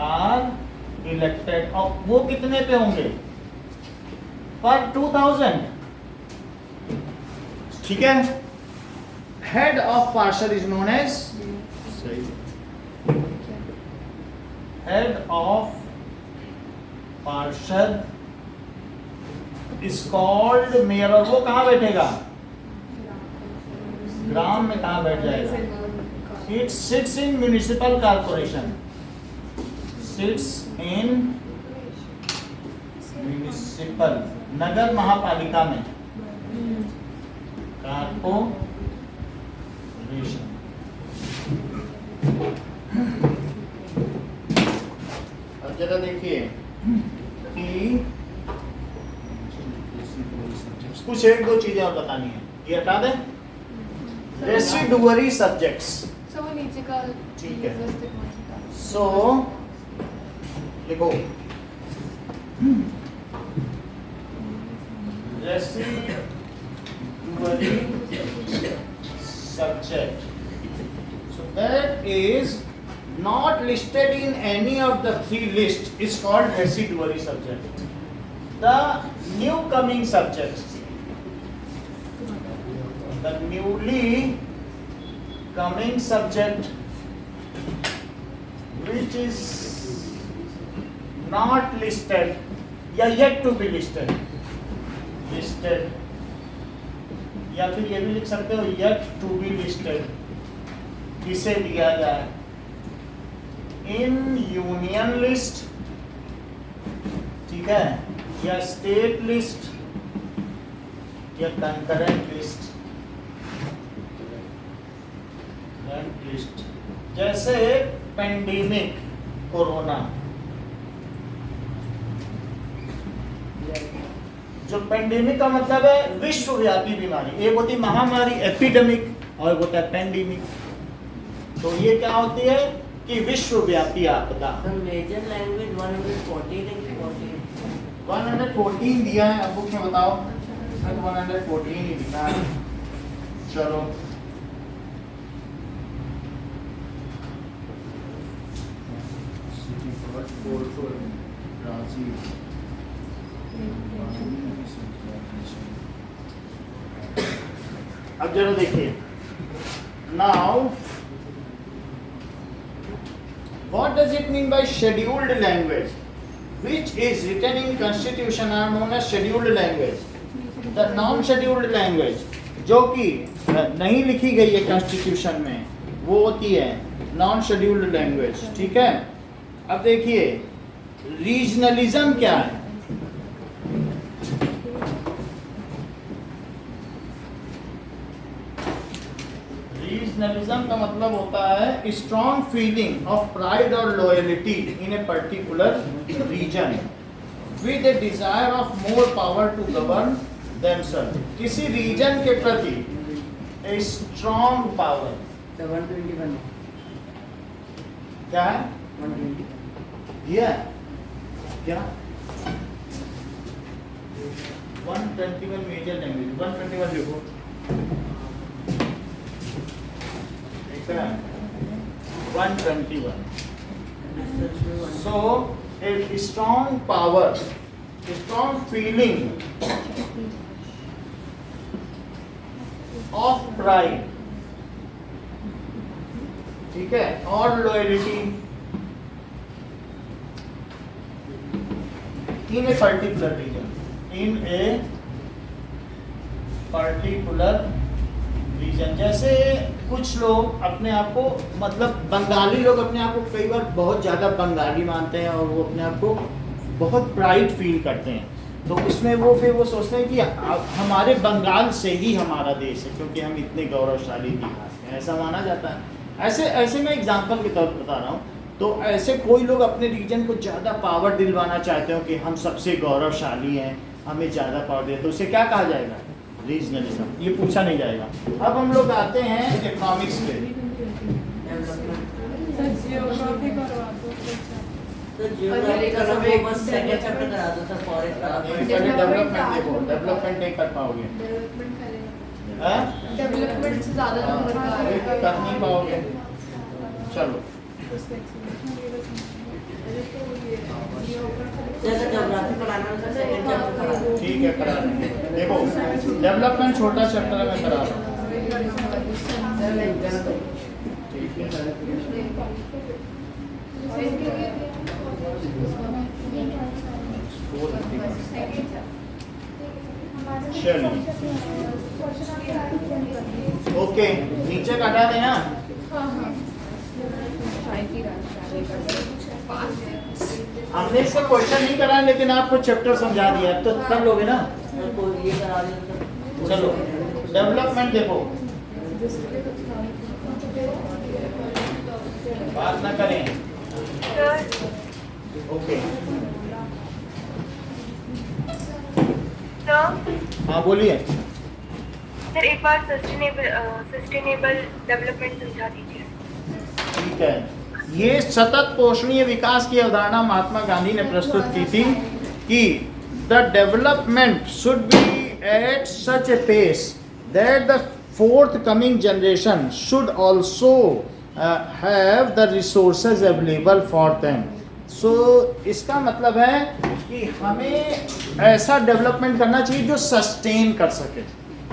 are elected. और वो कितने पे होंगे? पर 2000। ठीक है। Head of parshad is known as, head of parshad is called mayor. और वो कहां बैठेगा? ग्राम में कहां बैठ जाएगा? It sits in municipal corporation, sits in municipal, नगर महापालिका में, कॉर्पोरेशन। अब जरा देखिए कि कुछ एक दो चीजें और बतानी है, ये हटा दें। रेसिडुअरी सब्जेक्ट्स, सो वो नीचे का ठीक है। linguistic ones हटा दो। सो देखो, residuary subject, so that is not listed in any of the three lists is called residuary subject. The new coming subjects, the newly coming subject which is not listed या yet to be listed, या फिर ये भी लिख सकते हो yet to be listed, किसे दिया जाए? इन यूनियन लिस्ट, ठीक है, या स्टेट लिस्ट, या कंकरेंट लिस्ट। जैसे पेंडेमिक, कोरोना, जो पेंडेमिक का मतलब है विश्वव्यापी बीमारी। एक होती महामारी एपिडेमिक और एक होता है पेंडेमिक। तो ये क्या होती है कि विश्वव्यापी आपदा। मेजर लैंग्वेज 114 है कि 14? 114 दिया है, अब बुक में बताओ। 114 ही दिखा है। चलो अब जरा देखिए, now what does it mean by scheduled language which is written in constitution are known as scheduled language. The non scheduled language जो कि नहीं लिखी गई है कॉन्स्टिट्यूशन में वो होती है नॉन शेड्यूल्ड लैंग्वेज, ठीक है। अब देखिए रीजनलिज्म क्या है। रीजनलिज्म का मतलब होता है स्ट्रॉन्ग फीलिंग ऑफ प्राइड और loyalty in a particular region with a desire of more power to govern themselves. किसी रीजन के प्रति ए स्ट्रॉन्ग पावर। 121 क्या है 120 दिया है? क्या 121 मेजर लैंग्वेज 121 लिखो। ठीक है 121। So a strong power, a strong feeling of pride, ठीक है, और loyalty in a particular region, in a particular region। जैसे कुछ लोग अपने आप को मतलब बंगाली लोग अपने आप को कई बार बहुत ज़्यादा बंगाली मानते हैं और वो अपने आप को बहुत प्राइड फील करते हैं, तो उसमें वो फिर वो सोचते हैं कि हमारे बंगाल से ही हमारा देश है क्योंकि हम इतने गौरवशाली इतिहास हैं, ऐसा माना जाता है। ऐसे मैं एग्जांपल के तौर पर बता रहा हूँ। तो ऐसे कोई लोग अपने रीजन को ज़्यादा पावर दिलवाना चाहते हो कि हम सबसे गौरवशाली हैं, हमें ज़्यादा पावर दे, तो उसे क्या कहा जाएगा? रीजनलिज्म। ये पूछा नहीं जाएगा। अब हम लोग आते हैं इकोनॉमिक्स पे। तो जियोग्राफी का सब वो बस सेकंड चैप्टर करा दो सर, फॉरेस्ट का। पहले डेवलपमेंट देखो, डेवलपमेंट नहीं कर पाओगे। डेवलपमेंट से ज़्यादा नंबर कर नहीं पाओगे। चलो जैसे जियोग्राफी पढ़ाना है सर सेकंड चैप्टर करा दो। ठीक है करा देंगे। देखो डेवलपमेंट छोटा चैप्टर है, मैं करा रहा हूँ। ठीक है चलिए ओके, नीचे का हटा देना। हमने इसका क्वेश्चन नहीं करा लेकिन आपको चैप्टर समझा दिया, तो कर लोगे ना। सर कोई ये करा दो सर। चलो डेवलपमेंट देखो, बात ना करें। ओके हाँ बोलिए। सर एक बार सस्टेनेबल डेवलपमेंट समझा दीजिए। ठीक है, ये सतत पोषणीय विकास की अवधारणा महात्मा गांधी ने प्रस्तुत की थी कि the development should be at such a pace that the fourth coming generation should also have the resources available for them. So इसका मतलब है कि हमें ऐसा डेवलपमेंट करना चाहिए जो सस्टेन कर सके।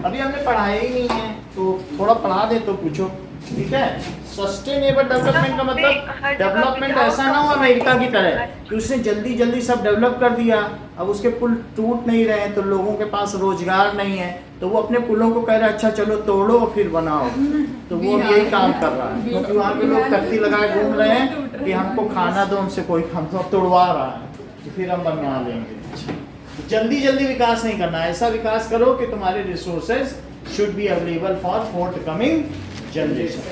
अभी हमने पढ़ाया ही नहीं है तो थोड़ा पढ़ा दे तो पूछो, ठीक है। सस्टेनेबल डेवलपमेंट का मतलब डेवलपमेंट ऐसा ना हो अमेरिका की तरह कि उसने जल्दी जल्दी सब डेवलप कर दिया, अब उसके पुल टूट नहीं रहे तो लोगों के पास रोजगार नहीं है, तो वो अपने पुलों को कह रहे अच्छा चलो तोड़ो फिर बनाओ। तो वो अब यही काम कर रहा है क्योंकि वहाँ पे लोग तख्ती लगाए घूम रहे हैं कि हमको खाना दो, हमसे कोई हमको तोड़वा रहा है तो फिर हम बनवा लेंगे। जल्दी जल्दी विकास नहीं करना, ऐसा विकास करो कि तुम्हारे resources should be available for fourth coming generation.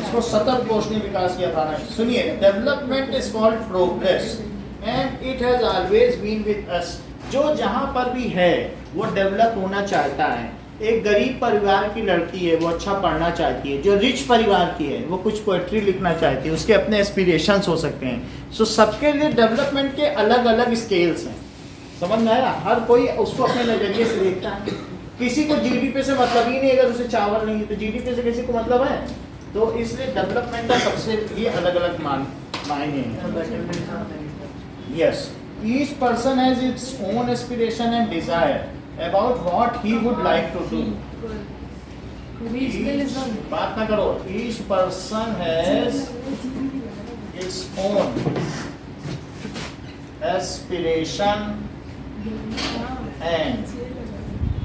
इसको सतत पोषणीय विकास की अवधारणा। सुनिए, development is called progress and it has always been with us. जो जहाँ पर भी है वो डेवलप होना चाहता है। एक गरीब परिवार की लड़की है वो अच्छा पढ़ना चाहती है, जो रिच परिवार की है वो कुछ पोएट्री लिखना चाहती है, उसके अपने एस्पिरेशंस हो सकते हैं। सो सबके लिए डेवलपमेंट के अलग अलग स्केल्स हैं, समझ में आया? हर कोई उसको अपने नज़रिए से देखता है। किसी को जीडीपी से मतलब ही नहीं, अगर उसे चावल नहीं है तो जीडीपी से किसी को मतलब है? तो इसलिए डेवलपमेंट का सबसे ये अलग अलग मायने हैं। Yes, each person has its own aspiration and desire about what he would like to do. Regionalism. बात ना करो. Each person has its own aspiration and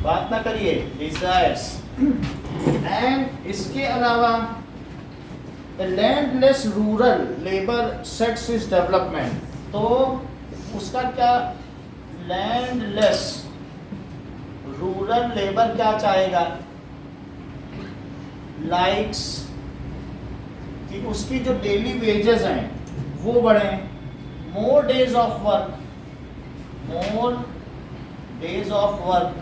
बात ना करिए desires. And इसके अलावा a landless rural labor sets its development. तो उसका क्या लैंडलेस रूरल लेबर क्या चाहेगा? लाइक्स कि उसकी जो डेली वेजेस हैं वो बढ़े, more days of work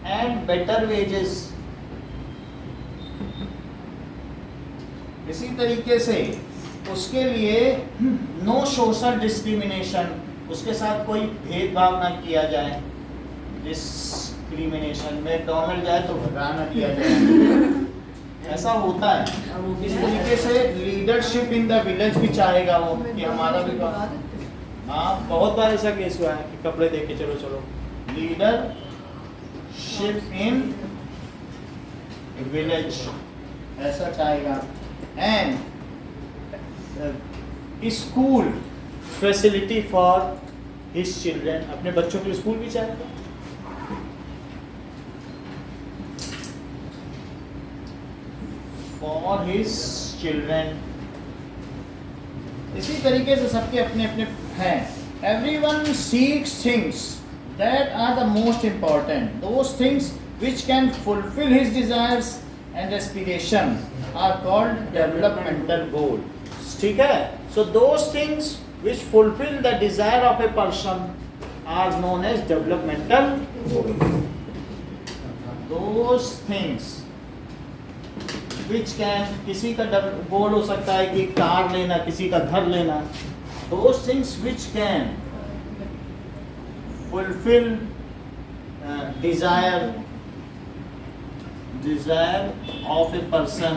and better wages. इसी तरीके से उसके लिए नो सोशल डिस्क्रिमिनेशन, उसके साथ कोई भेदभाव ना किया जाए. डिस्क्रिमिनेशन में डोनल्ड जाए तो भगा ना दिया जाए. ऐसा होता है. इस तरीके से लीडरशिप इन द विलेज भी चाहेगा वो कि हमारा भी. हाँ, बहुत बार ऐसा केस हुआ है कि कपड़े दे के चलो. लीडरशिप इन विलेज ऐसा चाहेगा. And school facility for his children, अपने बच्चों के स्कूल भी चाहेगा. For his children. इसी तरीके से सबके अपने अपने हैं. Everyone seeks things that are the most important. Those things which can fulfil his desires and aspiration are called developmental goal. ठीक है. So those things which fulfill the desire of a person are known as developmental goals. Those things which can, किसी का गोल हो सकता है कि car लेना, किसी का घर लेना. Those things which can fulfill desire of a person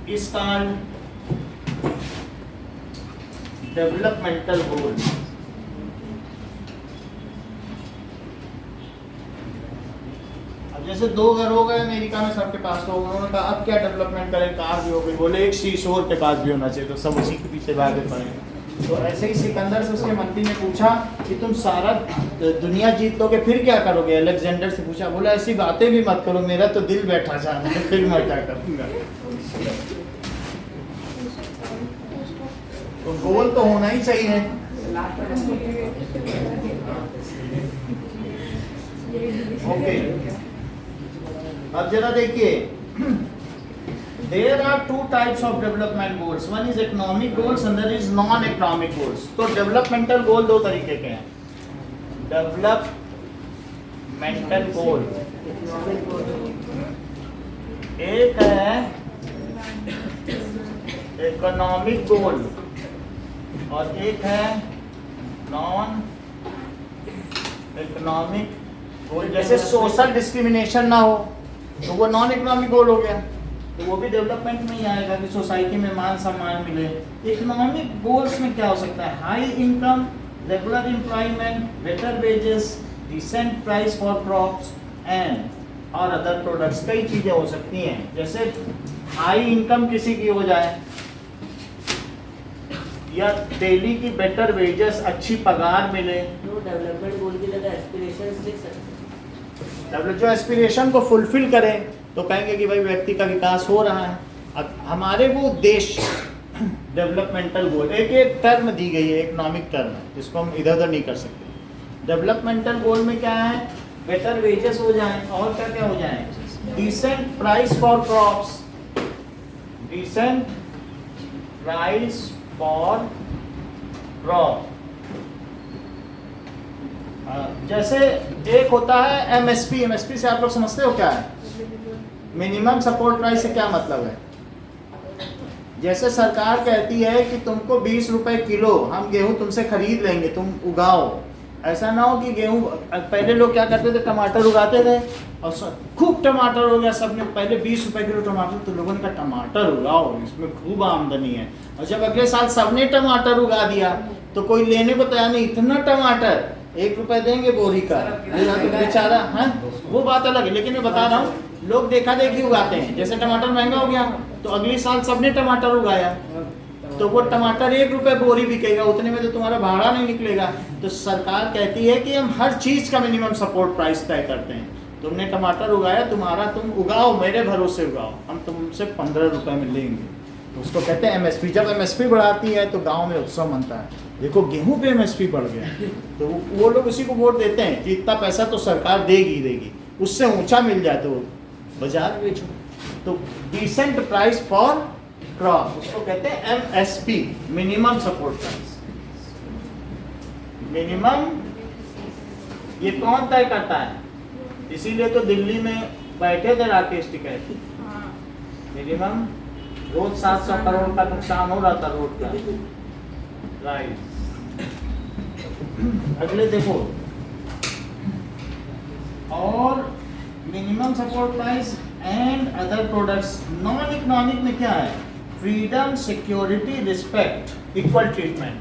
is called developmental goal. अब जैसे 2 घर हो गए अमेरिका में सबके पास, तो उन्होंने कहा अब क्या डेवलपमेंट करें, कार भी हो गई. बोले एक शीशोर के पास भी होना चाहिए, तो सब उसी के पीछे भागे पड़े. तो ऐसे ही सिकंदर से उसके मंत्री ने पूछा कि तुम सारा दुनिया जीत लोगे फिर क्या करोगे? अलेक्जेंडर से पूछा. बोला ऐसी बातें भी मत करो, मेरा तो दिल बैठा जा रहा है, फिर मैं क्या करूँगा. तो गोल तो होना ही चाहिए. ओके, अब जरा देखिए. There are 2 types of development goals. One is economic goals and there is non-economic goals. तो developmental goal 2 तरीके के हैं. Developmental goal एक है economic goal और एक है नॉन इकोनॉमिक गोल. जैसे सोशल डिस्क्रिमिनेशन ना हो तो वो नॉन इकोनॉमिक गोल हो गया, तो वो भी डेवलपमेंट में ही आएगा कि सोसाइटी में मान सम्मान मिले. इकोनॉमिक गोल्स में क्या हो सकता है? High income, regular employment, better wages, decent price for crops and और अदर प्रोडक्ट्स. कई चीज़ें हो सकती हैं. जैसे हाई इनकम किसी की हो जाए, या डेली की बेटर वेजेस, अच्छी पगार मिले. डेवलपमेंट गोल की जगह एस्पिरेशंस लिख सकते. जो एस्पिरेशन को फुलफिल करें तो कहेंगे कि भाई व्यक्ति का विकास हो रहा है. अब हमारे वो उद्देश्य डेवलपमेंटल गोल, एक टर्म दी गई है, इकोनॉमिक टर्म, जिसको हम इधर उधर नहीं कर सकते. डेवलपमेंटल गोल में क्या है? बेटर वेजेस हो जाएं और क्या क्या हो जाएं? Decent price for crops, decent price for crop. जैसे एक होता है एमएसपी. एमएसपी से आप लोग समझते हो क्या है? मिनिमम सपोर्ट प्राइस से क्या मतलब है? जैसे सरकार कहती है कि तुमको 20 रुपए किलो हम गेहूं तुमसे खरीद लेंगे, तुम उगाओ. ऐसा ना हो कि गेहूं, पहले लोग क्या करते थे, टमाटर उगाते थे और खूब टमाटर हो गया, सबने पहले 20 रुपए किलो टमाटर, तो लोगों ने कहा टमाटर उगाओ, इसमें खूब आमदनी है. और जब अगले साल सबने टमाटर उगा दिया तो कोई लेने को तैयार नहीं. इतना टमाटर 1 रुपए देंगे बोरी का, बेचारा है, वो बात अलग है। लेकिन मैं बता रहा हूँ, लोग देखा देखी उगाते हैं। जैसे टमाटर महंगा हो गया तो अगली साल सबने टमाटर उगाया, तो वो टमाटर 1 रुपए बोरी बिकेगा, उतने में तो तुम्हारा भाड़ा नहीं निकलेगा। तो सरकार कहती है कि हम हर चीज़ का मिनिमम सपोर्ट प्राइस तय करते हैं। तुमने टमाटर उगाया, तुम्हारा तुम उगाओ, मेरे भरोसे उगाओ, हम तुमसे 15 रुपए में लेंगे। तो उसको कहते हैं MSP। जब MSP बढ़ाती है तो गांव में उत्सव मनता है, देखो गेहूं पे MSP बढ़ गया, तो वो लोग उसी को वोट देते हैं कि इतना पैसा तो सरकार देगी, उससे ऊंचा मिल जाए तो बाजार में बेचो। तो डिसेंट प्राइस फॉर क्रॉप, उसको कहते हैं MSP, minimum support price. Minimum ये कौन तय करता है? इसीलिए तो दिल्ली में बैठे थे राकेश टिकैत। मिनिमम रोज 700 करोड़ का नुकसान हो रहा था रोड का। राइट, अगले देखो, और minimum support price and other products. Non economic में क्या है? Freedom, security, respect, equal treatment,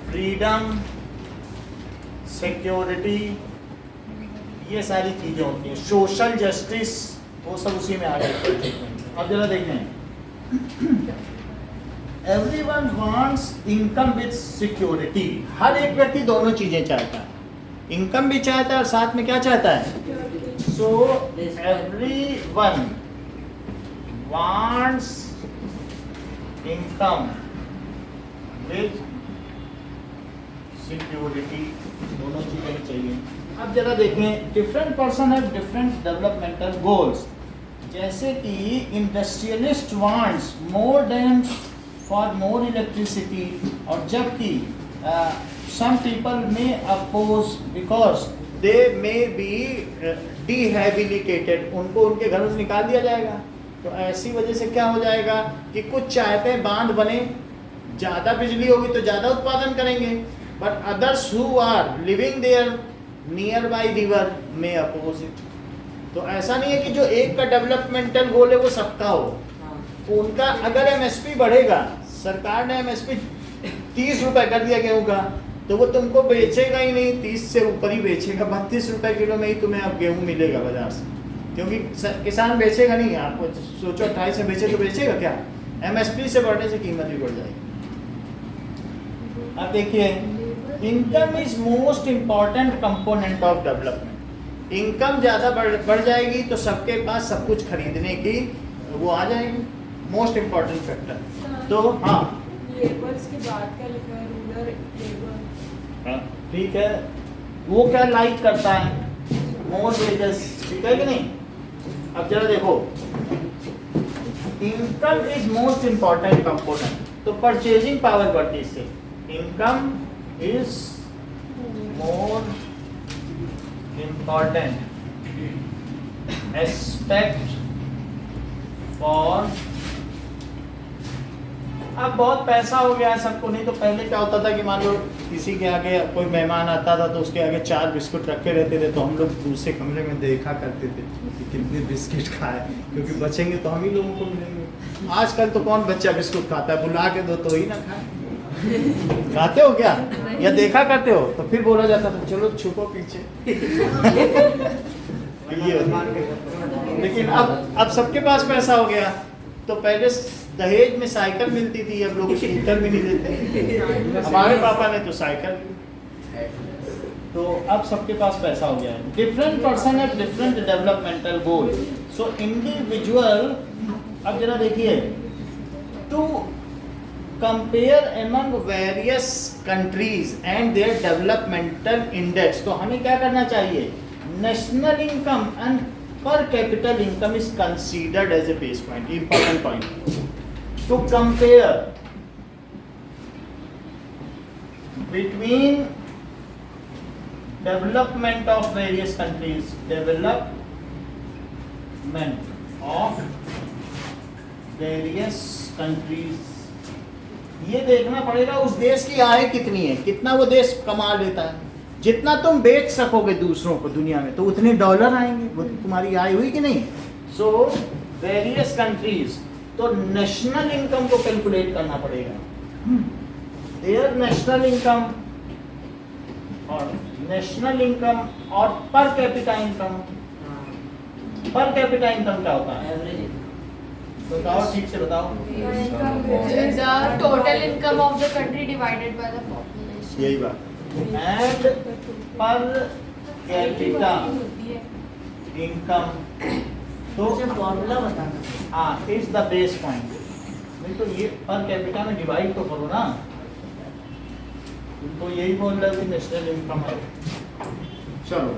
freedom, security, ये सारी चीजें होती हैं। सोशल जस्टिस, वो सब उसी में आ गया। अब जरा देखें, everyone wants income with security. हर एक व्यक्ति दोनों चीजें चाहता है, इनकम भी चाहता है और साथ में क्या चाहता है? So everyone wants income with security, दोनों चीजें चाहिए। अब जरा देखें, different person have different developmental goals. जैसे कि industrialist wants more dams for more electricity, और जबकि सम पीपल में oppose because they may be dehabilitated, उनको उनके घरों से निकाल दिया जाएगा। तो ऐसी वजह से क्या हो जाएगा कि कुछ चाहते हैं बांध बने, ज़्यादा बिजली होगी तो ज़्यादा उत्पादन करेंगे, but others who are living there near by river में अपोजिट। तो ऐसा नहीं है कि जो एक का डेवलपमेंटल गोल है वो सबका हो। उनका अगर MSP बढ़ेगा, सरकार ने MSP 30 रुपए कर दिया गेहूं का, तो वो तुमको बेचेगा ही नहीं, 30 से ऊपर ही बेचेगा। 32 रुपए किलो में ही तुम्हें अब गेहूं मिलेगा बाजार से, क्योंकि किसान बेचेगा नहीं। आपको सोचो 28 में बेचे तो बेचेगा क्या? MSP से बढ़ने से कीमत भी बढ़ जाएगी। अब देखिए, income is most important component of development. Income ज़्यादा बढ़ जाएगी तो सबके पास सब कुछ खरीदने की वो आ जाएगी, मोस्ट इम्पॉर्टेंट फैक्टर। तो हाँ, लेबर्स की बात का लिखा है, रूरल लेबर। ठीक है, वो क्या लाइक करता है? मोर वेजेस, ठीक है कि नहीं? अब जरा देखो, income is most important component, तो परचेजिंग पावर बढ़ती है इससे। Income is more important aspect for। अब बहुत पैसा हो गया है सबको, नहीं तो पहले क्या होता था कि मान लो किसी के आगे कोई मेहमान आता था तो उसके आगे 4 बिस्कुट रखे रहते थे, तो हम लोग दूसरे कमरे में देखा करते थे कि कितने बिस्किट खाए, क्योंकि बचेंगे तो हम ही लोगों को मिलेंगे। आजकल तो कौन बच्चा बिस्कुट खाता है? बुला के दो तो ही ना खाए। खाते हो क्या या देखा करते हो? तो फिर बोला जाता था चलो छुपो पीछे। लेकिन अब सबके पास पैसा हो गया, तो पहले दहेज में साइकिल मिलती थी, अब लोग स्कूटर भी नहीं देते। हमारे पापा ने तो साइकिल, तो अब सबके पास पैसा हो गया है। डिफरेंट पर्सन है, different developmental goal. So individual, अब जरा देखिए, to compare among various countries and their developmental index. तो हमें क्या करना चाहिए? National income and per capital income is considered as a base point, important point. To compare between development of various countries, development of various countries, ये देखना पड़ेगा उस देश की आय कितनी है, कितना वो देश कमा लेता है। जितना तुम बेच सकोगे दूसरों को दुनिया में, तो उतने डॉलर आएंगे, वो तुम्हारी आय हुई कि नहीं। सो वेरियस कंट्रीज, तो नेशनल इनकम को कैलकुलेट करना पड़ेगा। देयर नेशनल इनकम और नेशनल इनकम और पर कैपिटा इनकम। पर कैपिटा इनकम क्या होता है? एवरेज बताओ, ठीक से बताओ। The total income of the country divided by the population. यही बात। एंड पर कैपिटा इनकम तो फॉर्मूला बताना। हाँ इज द बेस पॉइंट। नहीं तो ये पर कैपिटा में डिवाइड तो करो ना। तो यही बोल रहे हो कि नेशनल इनकम है। चलो,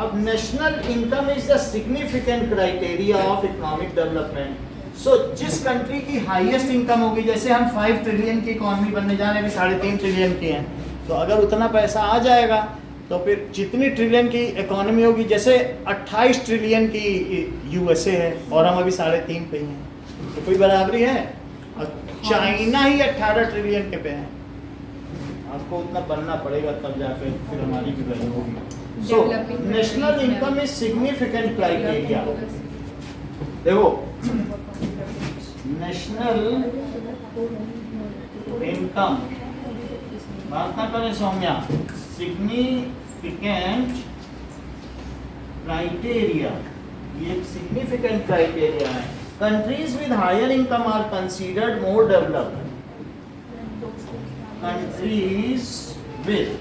अब national income is the significant criteria of economic development. So जिस कंट्री की हाईएस्ट इनकम होगी, जैसे हम 5 ट्रिलियन की इकोनॉमी बनने जा रहे हैं, अभी 3.5 ट्रिलियन की है, तो अगर उतना पैसा आ जाएगा तो फिर जितनी ट्रिलियन की इकोनॉमी होगी, जैसे 28 ट्रिलियन की यूएसए है और हम अभी 3.5 पे ही हैं, तो कोई बराबरी है? और चाइना ही 18 ट्रिलियन के पे है। आपको उतना बनना पड़ेगा तब जाकर फिर हमारी भी वैल्यू होगी। So national income is significant criteria. देखो, नेशनल इनकम बात ना करें सौम्या, सिग्निफिकेंट क्राइटेरिया, ये एक सिग्निफिकेंट क्राइटेरिया है। Countries with higher income are considered more developed. Countries with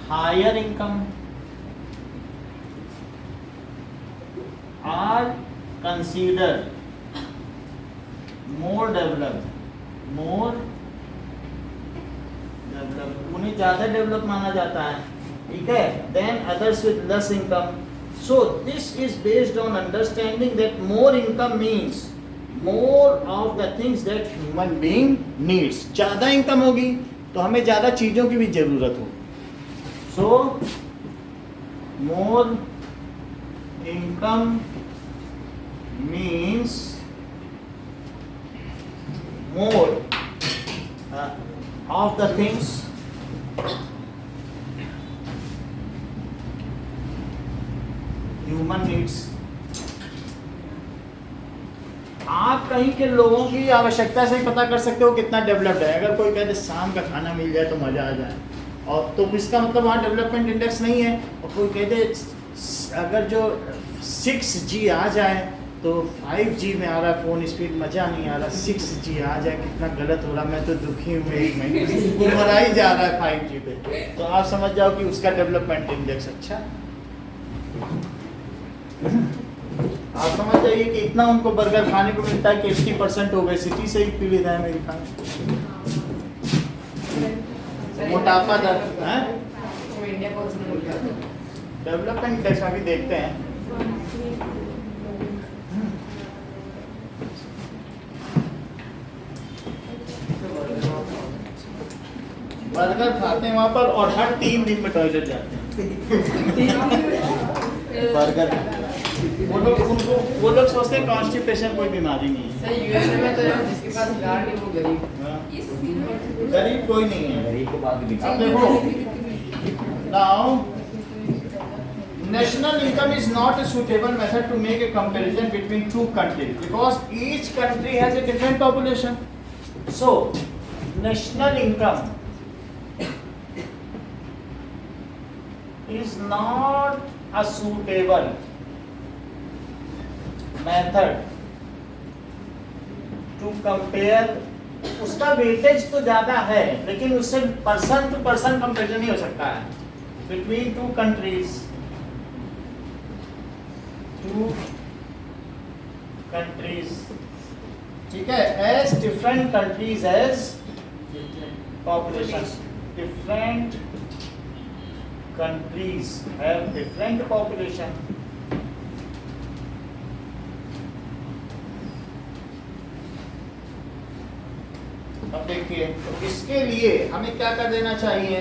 higher income are considered more developed, उन्हें ज़्यादा डेवलप माना जाता है, ठीक है, than others with less income. So this is based on understanding that more income means more of the things that human being needs. ज़्यादा income होगी तो हमें ज़्यादा चीज़ों की भी ज़रूरत होगी। So more income means more of the things human needs. आप कहीं के लोगों की आवश्यकता से पता कर सकते हो कितना डेवलप्ड है। अगर कोई कहते शाम का खाना मिल जाए तो मज़ा आ जाए, और तो इसका मतलब वहाँ डेवलपमेंट इंडेक्स नहीं है। और कोई कहते अगर जो 6G आ जाए तो 5G में आ रहा है फ़ोन स्पीड, मज़ा नहीं आ रहा, 6G आ जाए कितना गलत हो रहा, मैं तो दुखी हूँ, 1 महीने से मरा ही जा रहा है 5G पे। तो आप समझ जाओ कि उसका डेवलपमेंट इंडेक्स अच्छा। आप समझ जाइए कि इतना उनको बर्गर खाने को मिलता है कि 80% ओबेसिटी से ही पीड़ित है अमेरिका में, मोटापा दर है। इंडिया कौन सा मुल्क है? डेवलपमेंट इंडेक्स अभी देखते हैं। बर्गर खाते हैं वहाँ पर और हर 3 दिन में टॉयलेट जाते हैं बर्गर खाते हैं। वो लोग सोचते हैं कॉन्स्टिपेशन कोई बीमारी नहीं है। सर यूएसए में तो जिसके पास कार नहीं वो गरीब। गरीब कोई नहीं है। गरीब को बात भी अब देखो, now national income is not a suitable method to make a comparison between 2 countries because each country has a different population. So national income is not a suitable method to compare. उसका weightage तो ज्यादा है लेकिन उससे person to person comparison नहीं हो सकता है बिटवीन 2 countries. 2 countries, ठीक है, as different countries as population. Different countries have different population. अब देखिए, तो इसके लिए हमें क्या कर देना चाहिए?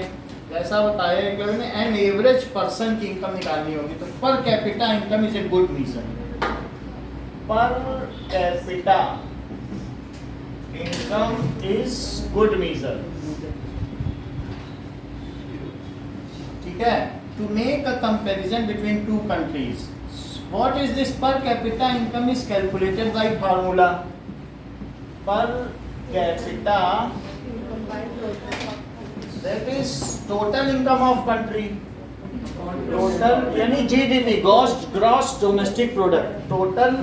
ऐसा बताया कि हमें एन एवरेज पर्सन की इनकम निकालनी होगी, तो per capita income is a good measure. Per capita income is good measure, ठीक है, to make a comparison between 2 countries. What is this per capita income is calculated by formula. Per capita That is total income of country. Total यानी GDP, gross domestic product. Total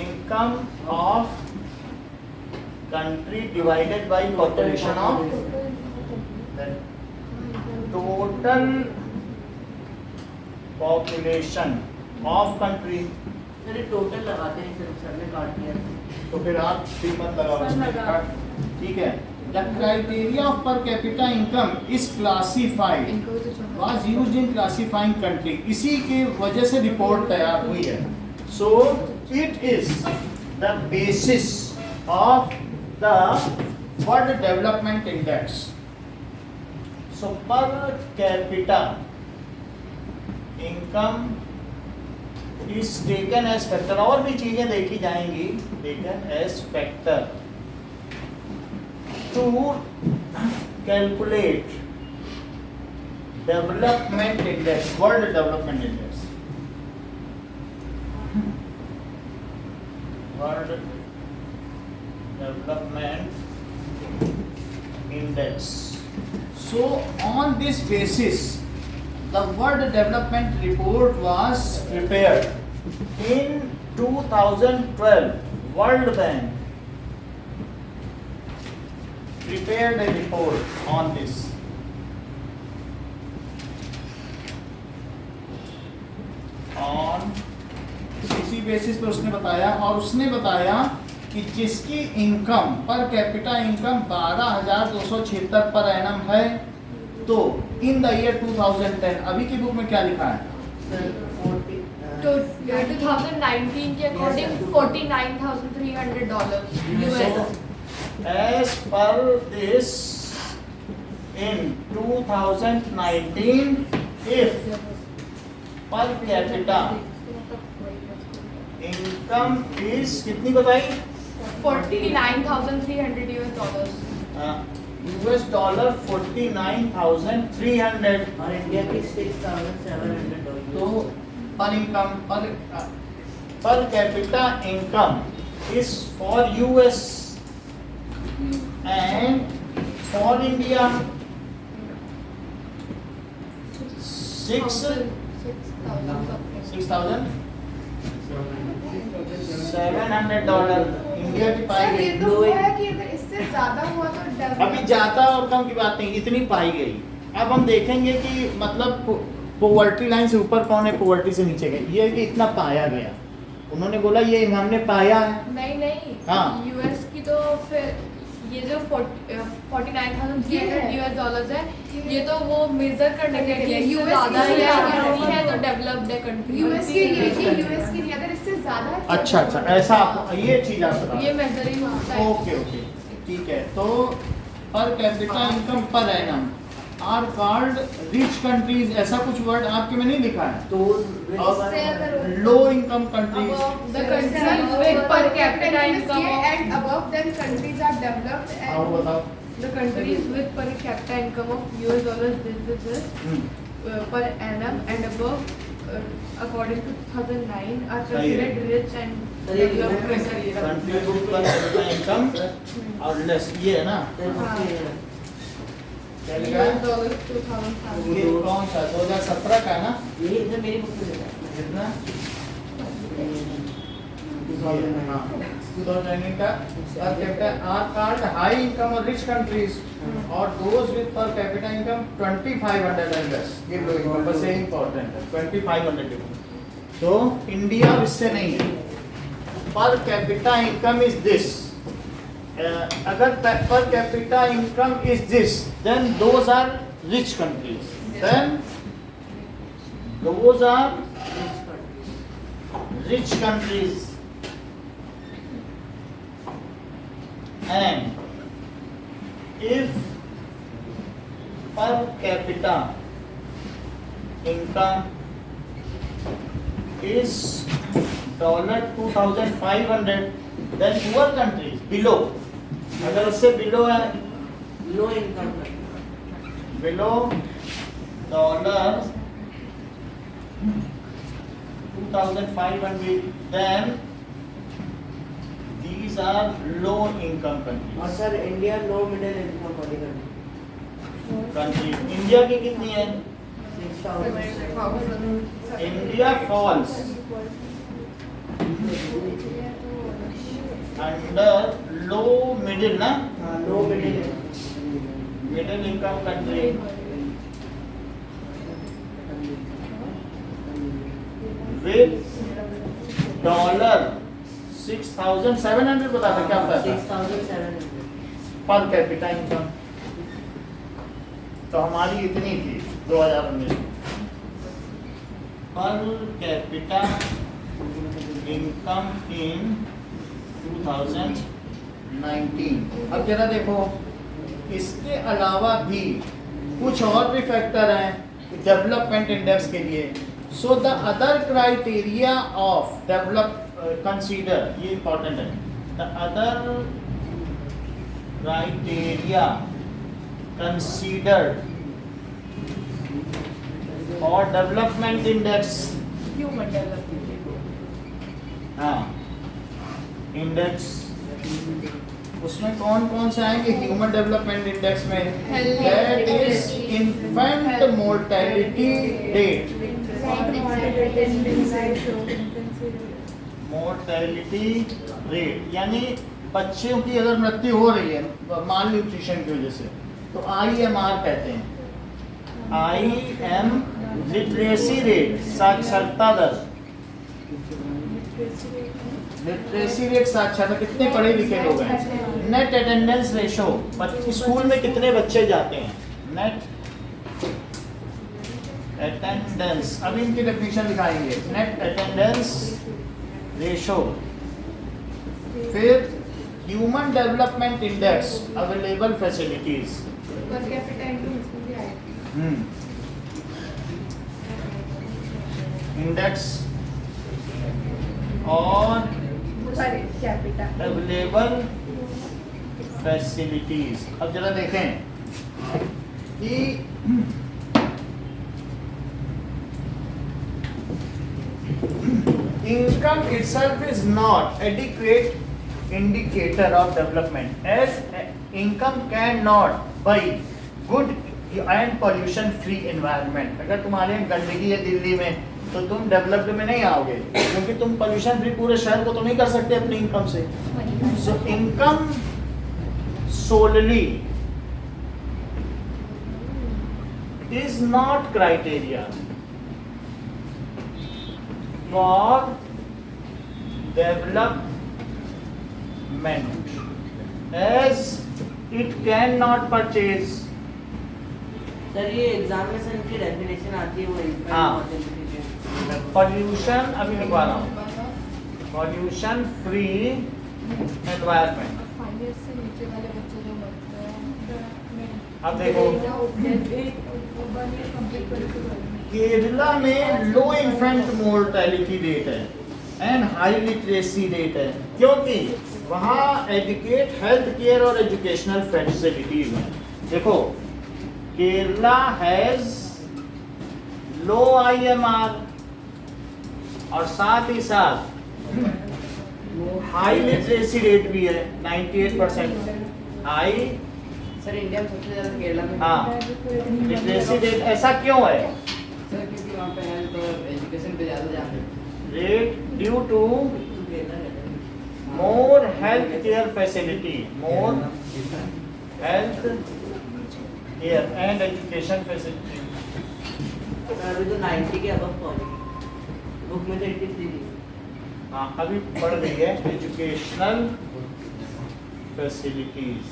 income of country divided by population of that total population of country. Sir ये total लगाते हैं sir ने काट दिया। तो फिर आप भी मत लगाओ इसमें। ठीक है। The criteria of per capita income is classified was used in classifying country. इसी के वजह से रिपोर्ट तैयार हुई है. So it is the basis of the World Development Index. So per capita income is taken as factor. और भी चीजें देखी जाएंगी. Taken as factor to calculate development index, world development index, world development index. So on this basis the world development report was prepared in 2012. World Bank prepared a report on this. On इसी basis पे उसने बताया, और उसने बताया कि जिसकी income पर कैपिटा इनकम 12,276 पर एनम है, तो इन द ईयर 2010 अभी की बुक में क्या लिखा है? तो 2019 के according $49,300 US. As per this, in 2019, if per capita income is कितनी बताई? $49,300 US. US dollar 49,300. और इंडिया की $6,700। तो per income per capita income is for US and for India 6,700 $700 India की पाई सर, गई। ये तो हुआ है कि अगर इससे ज्यादा हुआ तो अभी ज्यादा और कम की बात नहीं, इतनी पाई गई। अब हम देखेंगे कि मतलब पॉवर्टी लाइन से ऊपर कौन है, पॉवर्टी से नीचे गए, ये कि इतना पाया गया। उन्होंने बोला ये हमने पाया है। नहीं हाँ। यूएस की तो फिर ये जो $49,300 है, ये तो वो मेजर करने के लिए US ज्यादा की है ज्यादा है तो डेवलप्ड है कंट्री। यूएस की ये कि यूएस की नहीं, अगर इससे ज्यादा है तो- अच्छा ऐसा आप ये चीज आप बता ये मेजरिंग होता है। ओके ठीक है। तो per capita income per annum are called rich countries, ऐसा कुछ वर्ड आपके में नहीं लिखा है। तो low income countries, The countries with per capita income and above them countries are developed और and बताओ। the countries with per capita income of US dollars this per annum and above according to 2009 are considered rich and developed countries. Country पर capita income और less, ये है ना। क्या लिखा है? US dollars 2007. ये कौन सा 2017 का है ना? ये इधर मेरी बुक में लिखा है। कितना? 2019 का per capita are called high income or rich countries और those with per capita income 2,500 and less, ये लो इनकम बस ये इम्पोर्टेंट है 2,500। तो इंडिया इससे नहीं है। per capita income is this, अगर per capita income is this, then those are rich countries, then those are rich countries, and if per capita income is $2,500, then poor countries below, अगर उससे below है, low income below $2,500, then These are low income और countries. Sir India low middle income वाली Country. India की कितनी है? 6,000 India falls under low middle ना? हाँ low middle Middle income country. With $6,700 बता दे क्या होता है 6,700 पर कैपिटा इनकम. तो हमारी इतनी थी 2019 में. पर कैपिटा इनकम इन 2019. अब जरा देखो, इसके अलावा भी कुछ और भी फैक्टर हैं डेवलपमेंट इंडेक्स के लिए. So the other criteria of develop consider, ये इंपॉर्टेंट है. The other criteria considered for development index. Human development. हाँ, इंडेक्स उसमें कौन कौन से आएंगे ह्यूमन डेवलपमेंट इंडेक्स में? That is infant mortality rate. Mortality rate यानी बच्चों की अगर मृत्यु हो रही है माल न्यूट्रिशन की वजह से, तो IMR कहते हैं. IM लिटरेसी रेट, साक्षरता दर. लिटरेसी रेट साक्षरता, कितने पढ़े लिखे लोग हैं. नेट अटेंडेंस रेशो, स्कूल में कितने बच्चे जाते हैं. नेट अटेंडेंस, अभी इनकी डेफिनेशन दिखाएंगे. Net attendance ratio. फिर human development index, available facilities. Per capita income इसमें भी आएगी. इंडेक्स और पर कैपिटा. Available facilities. अब जरा देखें कि income itself is not adequate indicator of development, as income cannot buy good and pollution free environment. अगर तुम्हारे यहाँ गंदगी है दिल्ली में तो तुम डेवलप्ड में नहीं आओगे, क्योंकि तुम पोल्यूशन फ्री पूरे शहर को तो नहीं कर सकते अपनी इनकम से. So income solely is not criteria for development, as it cannot purchase. Sir ये एग्जामिनेशन की डेफिनेशन आती है वो हाँ. इन्फेंट पॉल्यूशन अभी लिखवा रहा हूँ, पॉल्यूशन फ्री एनवायरनमेंट. 5 years से नीचे वाले बच्चे जो मरते हैं. अब देखो केरला में लो इन्फेंट मोर्टेलिटी रेट है एंड हाई लिटरेसी रेट है, क्योंकि वहाँ एजुकेट हेल्थ केयर और एजुकेशनल फैसिलिटीज हैं. देखो केरला हैज लो IMR और साथ ही साथ हाई लिटरेसी रेट भी है 98%. हाई सर इंडिया में सबसे ज्यादा केरला में. हाँ लिटरेसी रेट. ऐसा क्यों है? सर क्योंकि वहाँ पे हेल्थ और एजुकेशन पे ज्यादा ध्यान देते हैं. Rate due to more health care facility, more health care and education facility. अभी तो 90 के अबव पहुंचेगी, बुक में तो 83 थी. हाँ अभी बढ़ गई है एजुकेशनल फैसिलिटीज.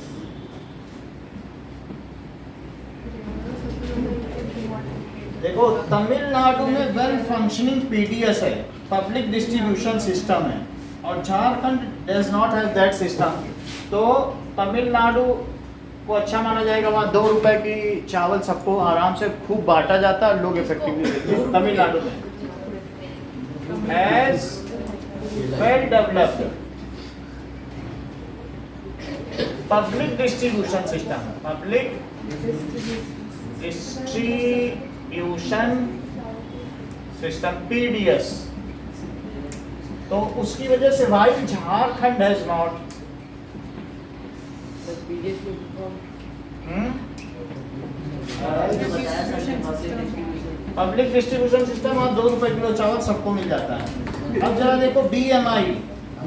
देखो तमिलनाडु में वेल फंक्शनिंग PDS है, पब्लिक डिस्ट्रीब्यूशन सिस्टम है, और Jharkhand does not have that system. तो तमिलनाडु को अच्छा माना जाएगा, वहाँ 2 रुपए की चावल सबको आराम से खूब बांटा जाता है, लोग इफेक्टिवली देते हैं. तमिलनाडु में has well developed public distribution system, public distribution system PDS. तो उसकी वजह से why Jharkhand has not previously before बताया सर ने public distribution। Public distribution system और 2 रुपए किलो चावल सबको मिल जाता है। अब जरा देखो BMI,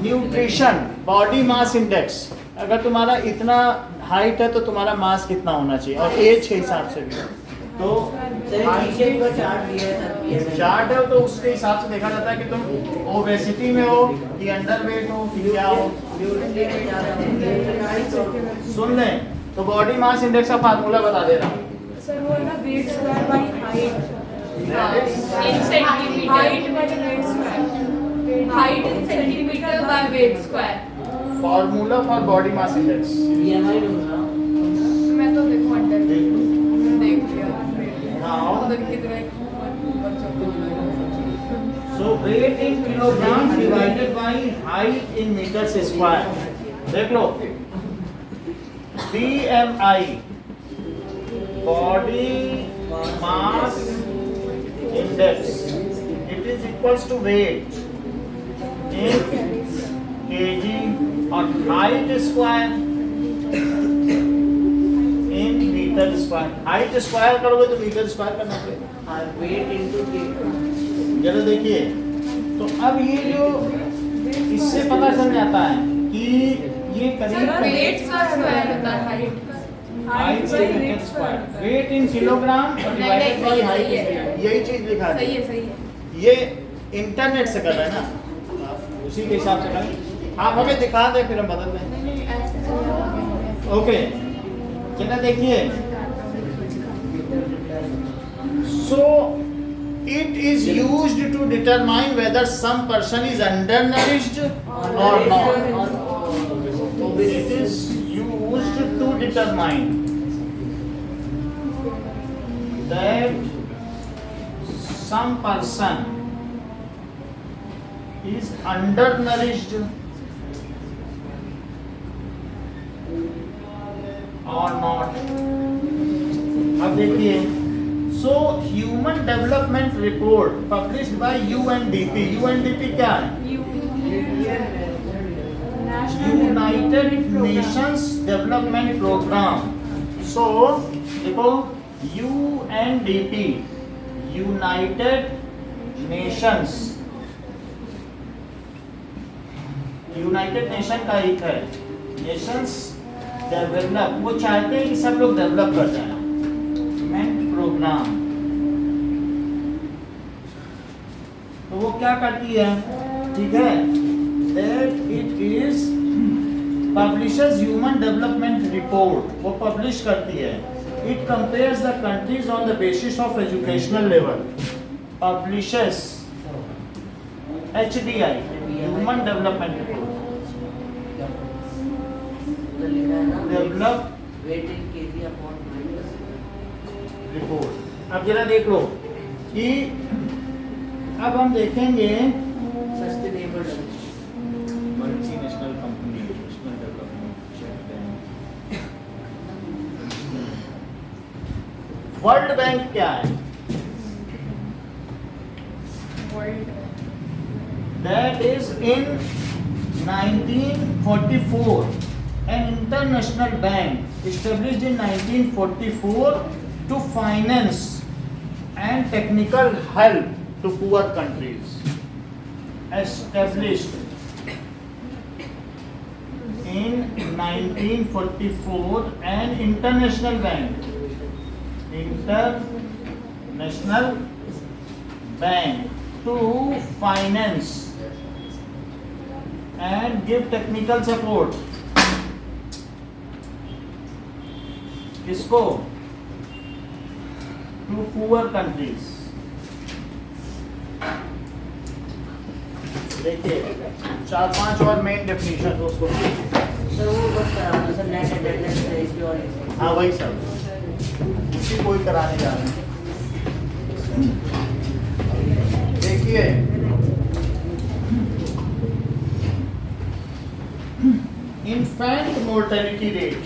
nutrition body mass index, अगर तुम्हारा इतना हाइट है तो तुम्हारा मास कितना होना चाहिए और एज के हिसाब से भी। तो सर नीचे का चार्ट दिया है सर PMI। चार्ट है तो उसके हिसाब से देखा जाता है कि तुम ओबेसिटी में हो कि अंडरवेट हो कि क्या हो। सुन लें तो बॉडी मास इंडेक्स का फार्मूला बता दे रहा हूँ। सर वो है ना weight square by height In centimeter. Height by weight square Height in centimeter by weight square. Formula for body mass index BMI ढूंढ रहा हूँ। मैं तो देखो अंडर देख लो। देख लिया Now, पता नहीं कितना एक बच्चों को so weight in kilogram divided by height in meters square. देख लो BMI body mass index, it is equals to weight in kg और height square in meter square। height square करोगे तो meter square करना पड़ेगा। हाँ weight into kg। जरा देखिए तो अब ये जो इससे पता चल जाता है कि ये करीब Weight का square होता है height का। हाइट से metre square, weight in kilogram और डिवाइडेड बाय हाइट, यही चीज लिखा है। सही है सही है। ये इंटरनेट से कर रहे हैं ना, आप उसी के हिसाब से करें। आप हमें दिखा दें फिर हम बदल दें। नहीं नहीं ऐसे चला ओके चलिए देखिए, सो it is used to determine whether some person is undernourished or not. It is used to determine that some person is undernourished or not. अब देखिए, so human development report published by UNDP. UNDP क्या है? United Nations Development Program. So देखो UNDP, United Nations, United nation का एक है Nations develop, वो चाहते हैं कि सब लोग डेवलप कर जाए प्रोग्राम। तो वो क्या करती है, ठीक है, that it is publishes human development report, वो पब्लिश करती है। It compares the countries on the basis of educational level, publishes HDI human development report, उधर लिखा है ना develop weight in kg upon report. अब जरा देख लो कि अब हम देखेंगे sustainable multinational company national development, world bank क्या है? World That is in 1944, an international bank established in 1944 to finance and technical help to poor countries. Established in 1944, an international bank, international bank to finance and give technical support किसको? To poor countries। देखिए 4-5 और main definition तो उसको sir वो बस कराना sir net attendance ratio और हाँ वही सब उसी को ही कराने जा रहे हैं। देखिए infant mortality rate,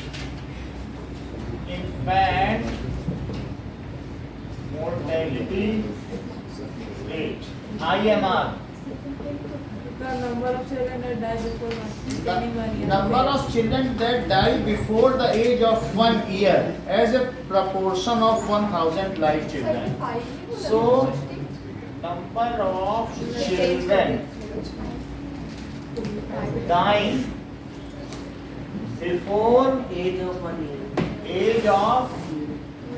infant mortality rate IMR The number of children that die before maintaining 1 year. Number of children that die before the age of 1 year as a proportion of 1000 live children. So, number of children dying before Age of 1 year. age of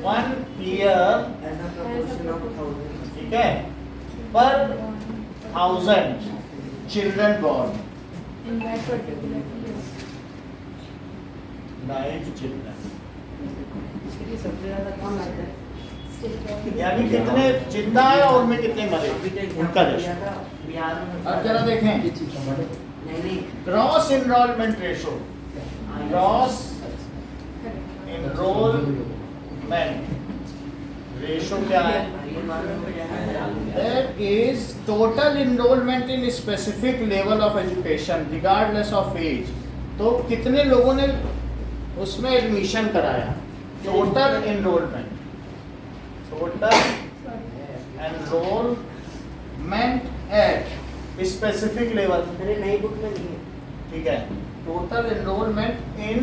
1 year, As a proportion of 1000. ठीक है, per 1000 children born, In that particular year. live children. इसके लिए सबसे ज्यादा कौन आता है? यानी कितने जिंदा है और उनमें कितने मरे, अभी तो उनका एग्जाम्पल रेशो। दिया था बिहार में। अब जरा देखें नहीं gross enrolment ratio, gross enrolment ratio क्या है? ये मालूम पड़ जाएगा। That is total enrollment in specific level of education regardless of age. तो कितने लोगों ने उसमें एडमिशन कराया? Total enrolment, total enrolment at specific level, मेरे नई बुक में नहीं है। ठीक है, टोटल एनरोलमेंट इन,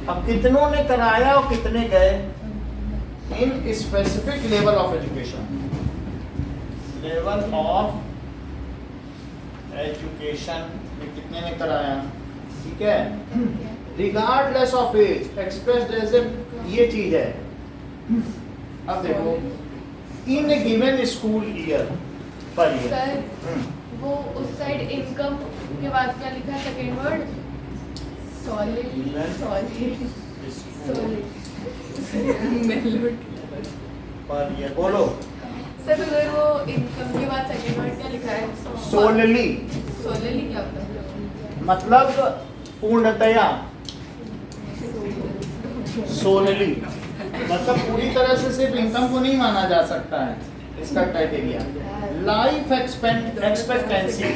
अब कितनों ने कराया और कितने गए? In specific level of education, level of education में कितने ने कराया, ठीक है, regardless of age expressed as a, ये चीज है। अब देखो in a given school year per year, sir वो उस साइड इनकम के बाद क्या लिखा है second word? Solid per year बोलो। सर उधर वो इनकम के बाद सेकेंड वर्ड क्या लिखा है? सोलली सोलली क्या होता है? मतलब पूर्णतया, सोलली मतलब पूरी तरह से सिर्फ इनकम को नहीं माना जा सकता है इसका criteria. Life expectancy,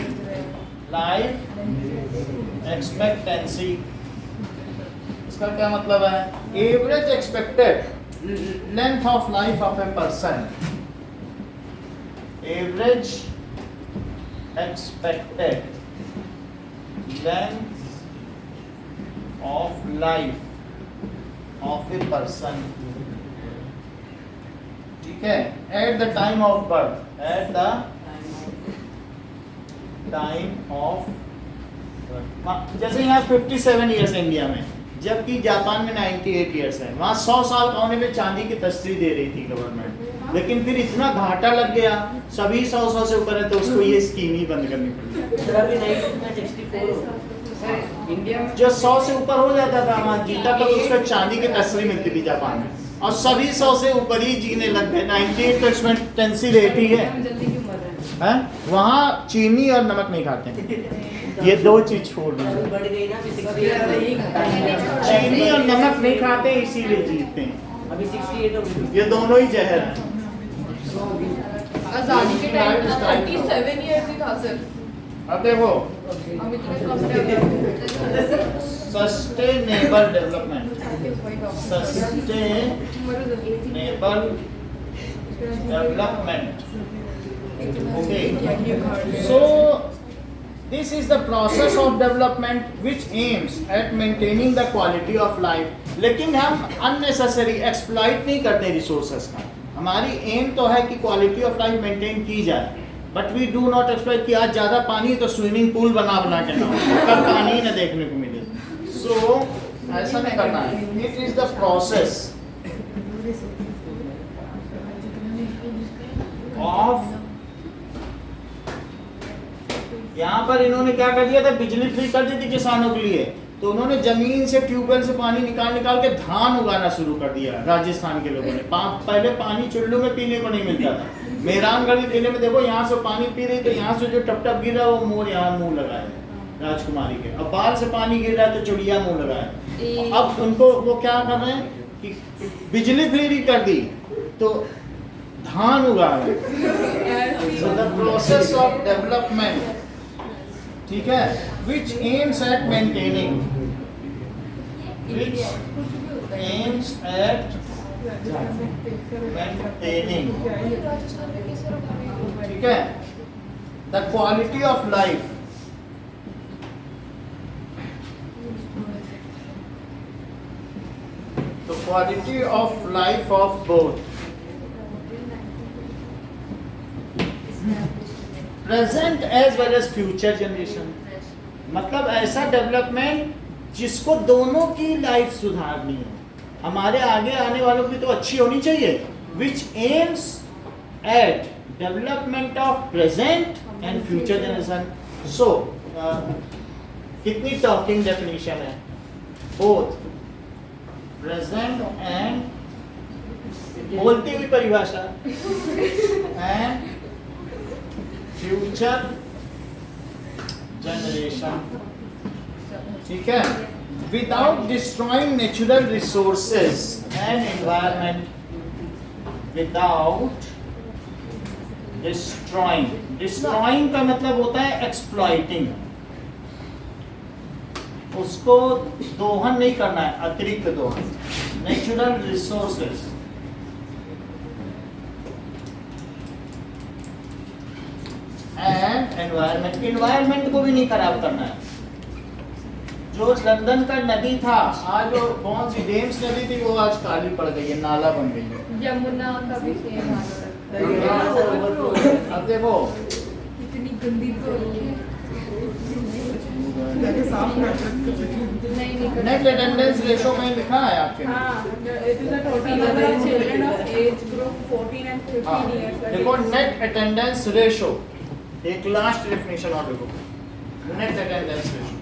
life expectancy इसका क्या मतलब है? Average expected length of life of a person, average expected length of life of a person, ठीक है, at the time of birth, at the time of birth। जैसे यहाँ 57 years है India में, जबकि जापान में 98 इयर्स है। वहाँ 100 साल का होने पे चांदी की तस्वीर दे रही थी गवर्नमेंट, लेकिन फिर इतना घाटा लग गया, सभी 100 से ऊपर है तो उसको ये स्कीम ही बंद करनी पड़ी। सर अभी नई बुक में 64 सर इंडिया में जो 100 से ऊपर हो जाता था वहाँ जीता तो उसको चांदी की तस्वीर मिलती थी जापान में, और सभी 100 से ऊपर ही जीने लग गए। 98 तो एक्सपेक्टेंसी रेट ही है, जल्दी क्यों मर रहे हैं? हैं? वहाँ चीनी और नमक नहीं खाते हैं, ये दो चीज छोड़ अभी दीजिए। बढ़ गई ना अभी सबसे 68 ज्यादा यही खाता है। चीनी और नमक नहीं खाते इसीलिए जीतते हैं, अभी 68 हो गई। ये दोनों ही जहर हैं। आजादी के टाइम 37 इयर्स ही था सर। अब देखो हम इतने कम sustainable development, sustainable development, okay, so this is the process of development which aims at maintaining the quality of life। लेकिन हम unnecessary exploit नहीं करते रिसोर्सेस का, हमारी एम तो है कि क्वालिटी ऑफ लाइफ मेंटेन की जाए, but we do not expect कि आज ज़्यादा पानी है तो स्विमिंग पूल बना बना के ना हो, कल पानी ही ना देखने को मिले। सो ऐसा नहीं करना है, it is the process of. यहाँ पर इन्होंने क्या कर दिया था, बिजली फ्री कर दी थी किसानों के लिए, तो उन्होंने जमीन से ट्यूबवेल से पानी निकाल निकाल के धान उगाना शुरू कर दिया राजस्थान के लोगों ने। पहले पानी चुल्लू में पीने को नहीं मिलता था, मेहरानगढ़ जिले में देखो यहाँ से पानी पी रही तो यहाँ से जो टप टप गिर रहा है वो मोर यहाँ मुंह लगाए राजकुमारी के, अब बाहर से पानी गिर रहा है तो चिड़िया मुंह लगाए। अब उनको वो क्या कर रहे हैं कि बिजली फ्री कर दी तो धान उगा रहे हैं। So the process of development, ठीक है, which aims at maintaining, which aims at maintaining, ठीक है, the quality of life, the quality of life of both present as well as future generation. मतलब ऐसा डेवलपमेंट जिसको दोनों की लाइफ सुधारनी हो, हमारे आगे आने वालों की तो अच्छी होनी चाहिए, which aims at development of present and future generation. So कितनी टॉकिंग डेफिनेशन है? बोथ प्रेजेंट एंड बोलती हुई परिभाषा एंड फ्यूचर जनरेशन, ठीक है, without destroying natural resources and environment, without destroying का मतलब होता है एक्सप्लॉइटिंग, उसको दोहन नहीं करना है, अतिरिक्त दोहन, नेचुरल रिसोर्सेज एंड एनवायरमेंट को भी नहीं खराब करना है। जो लंदन का नदी था, आज वो कौन सी डेम्स नदी थी, वो आज काली पड़ गई है, नाला बन गई है। यमुना का भी सेम हाल है। अब देखो इतनी गंदी तो नहीं नेट अटेंडेंस रेशो में लिखा है आपके, देखो नेट अटेंडेंस रेशो, एक लास्ट डेफिनेशन और देखो, net attendance ratio,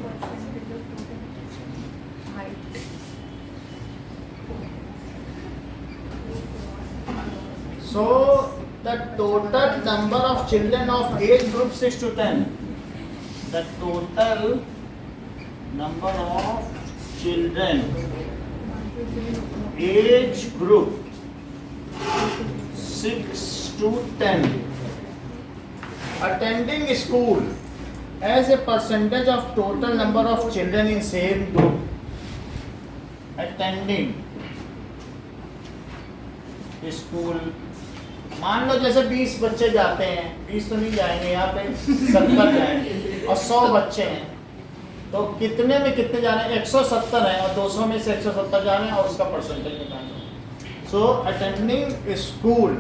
so the total number of children of age group 6 to 10, the total number of children age group 6 to 10 attending school as a percentage of total number of children in same group, attending school, मान लो जैसे 20 बच्चे जाते हैं, 20 तो नहीं जाएंगे, यहाँ पे 70 जाएंगे और 100 बच्चे हैं, तो कितने में कितने जा रहे हैं? 170 हैं और 200 में से 170 जा रहे हैं और उसका परसेंटेज निकालना। सो अटेंडिंग स्कूल,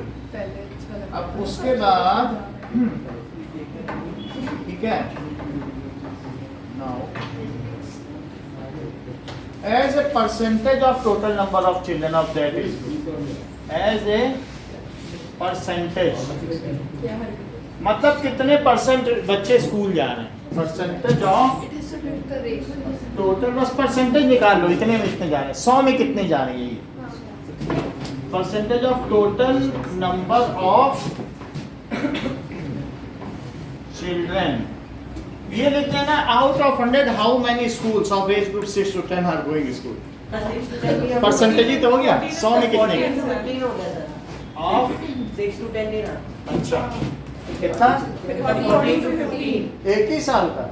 अब उसके बाद ठीक है, now as a percentage of total number of children of that is, as a percentage मतलब कितने परसेंट बच्चे स्कूल जा रहे हैं, परसेंटेज ऑफ टोटल, बस परसेंटेज निकाल लो, इतने में इतने जा रहे हैं, 100 में कितने जा रहे हैं, ये percentage of total number of children, ये लिखते हैं ना, out of 100 how many schools of age group 6 to 10 are going school, percentage ही तो हो गया, 100 में कितने ऑफ 6 to 10 नहीं रहा। अच्छा कितना, 14 to 15 एक ही साल का,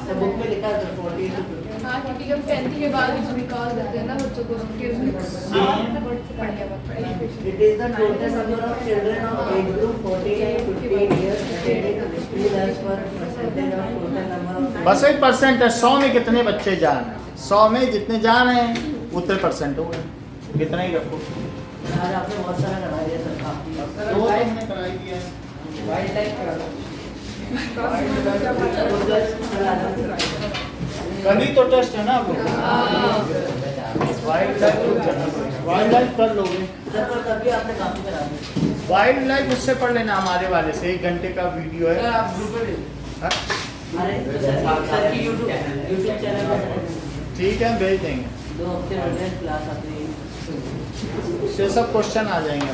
तो बुक में लिखा है 14 to 15। हाँ, क्योंकि जब 10th के बाद निकाल देते हैं ना बच्चों को, It is the total number of children of age group 14 and 15 years attending the school as per percentage of total number of। बस एक परसेंट है, 100 में कितने बच्चे जा रहे हैं, 100 में जितने जा रहे हैं उतने परसेंट हो गए, कितना ही रखो, आज आपने बहुत सारा करा दिया सर, काफी। दो हमने कराई दिया है, वाइल्ड लाइफ करा दो। कल ही तो टेस्ट है ना, वाइल्ड लाइफ कर लोगे, सर पर तभी आपने काफी करा दिया। वाइल्ड लाइफ उससे पढ़ लेना, हमारे वाले से 1 घंटे का वीडियो है। हाँ? अरे सर की यूट्यूब चैनल पर ठीक है, भेज देंगे, 2 हफ्ते हो गए क्लास अपनी, उससे सब क्वेश्चन आ जाएंगे।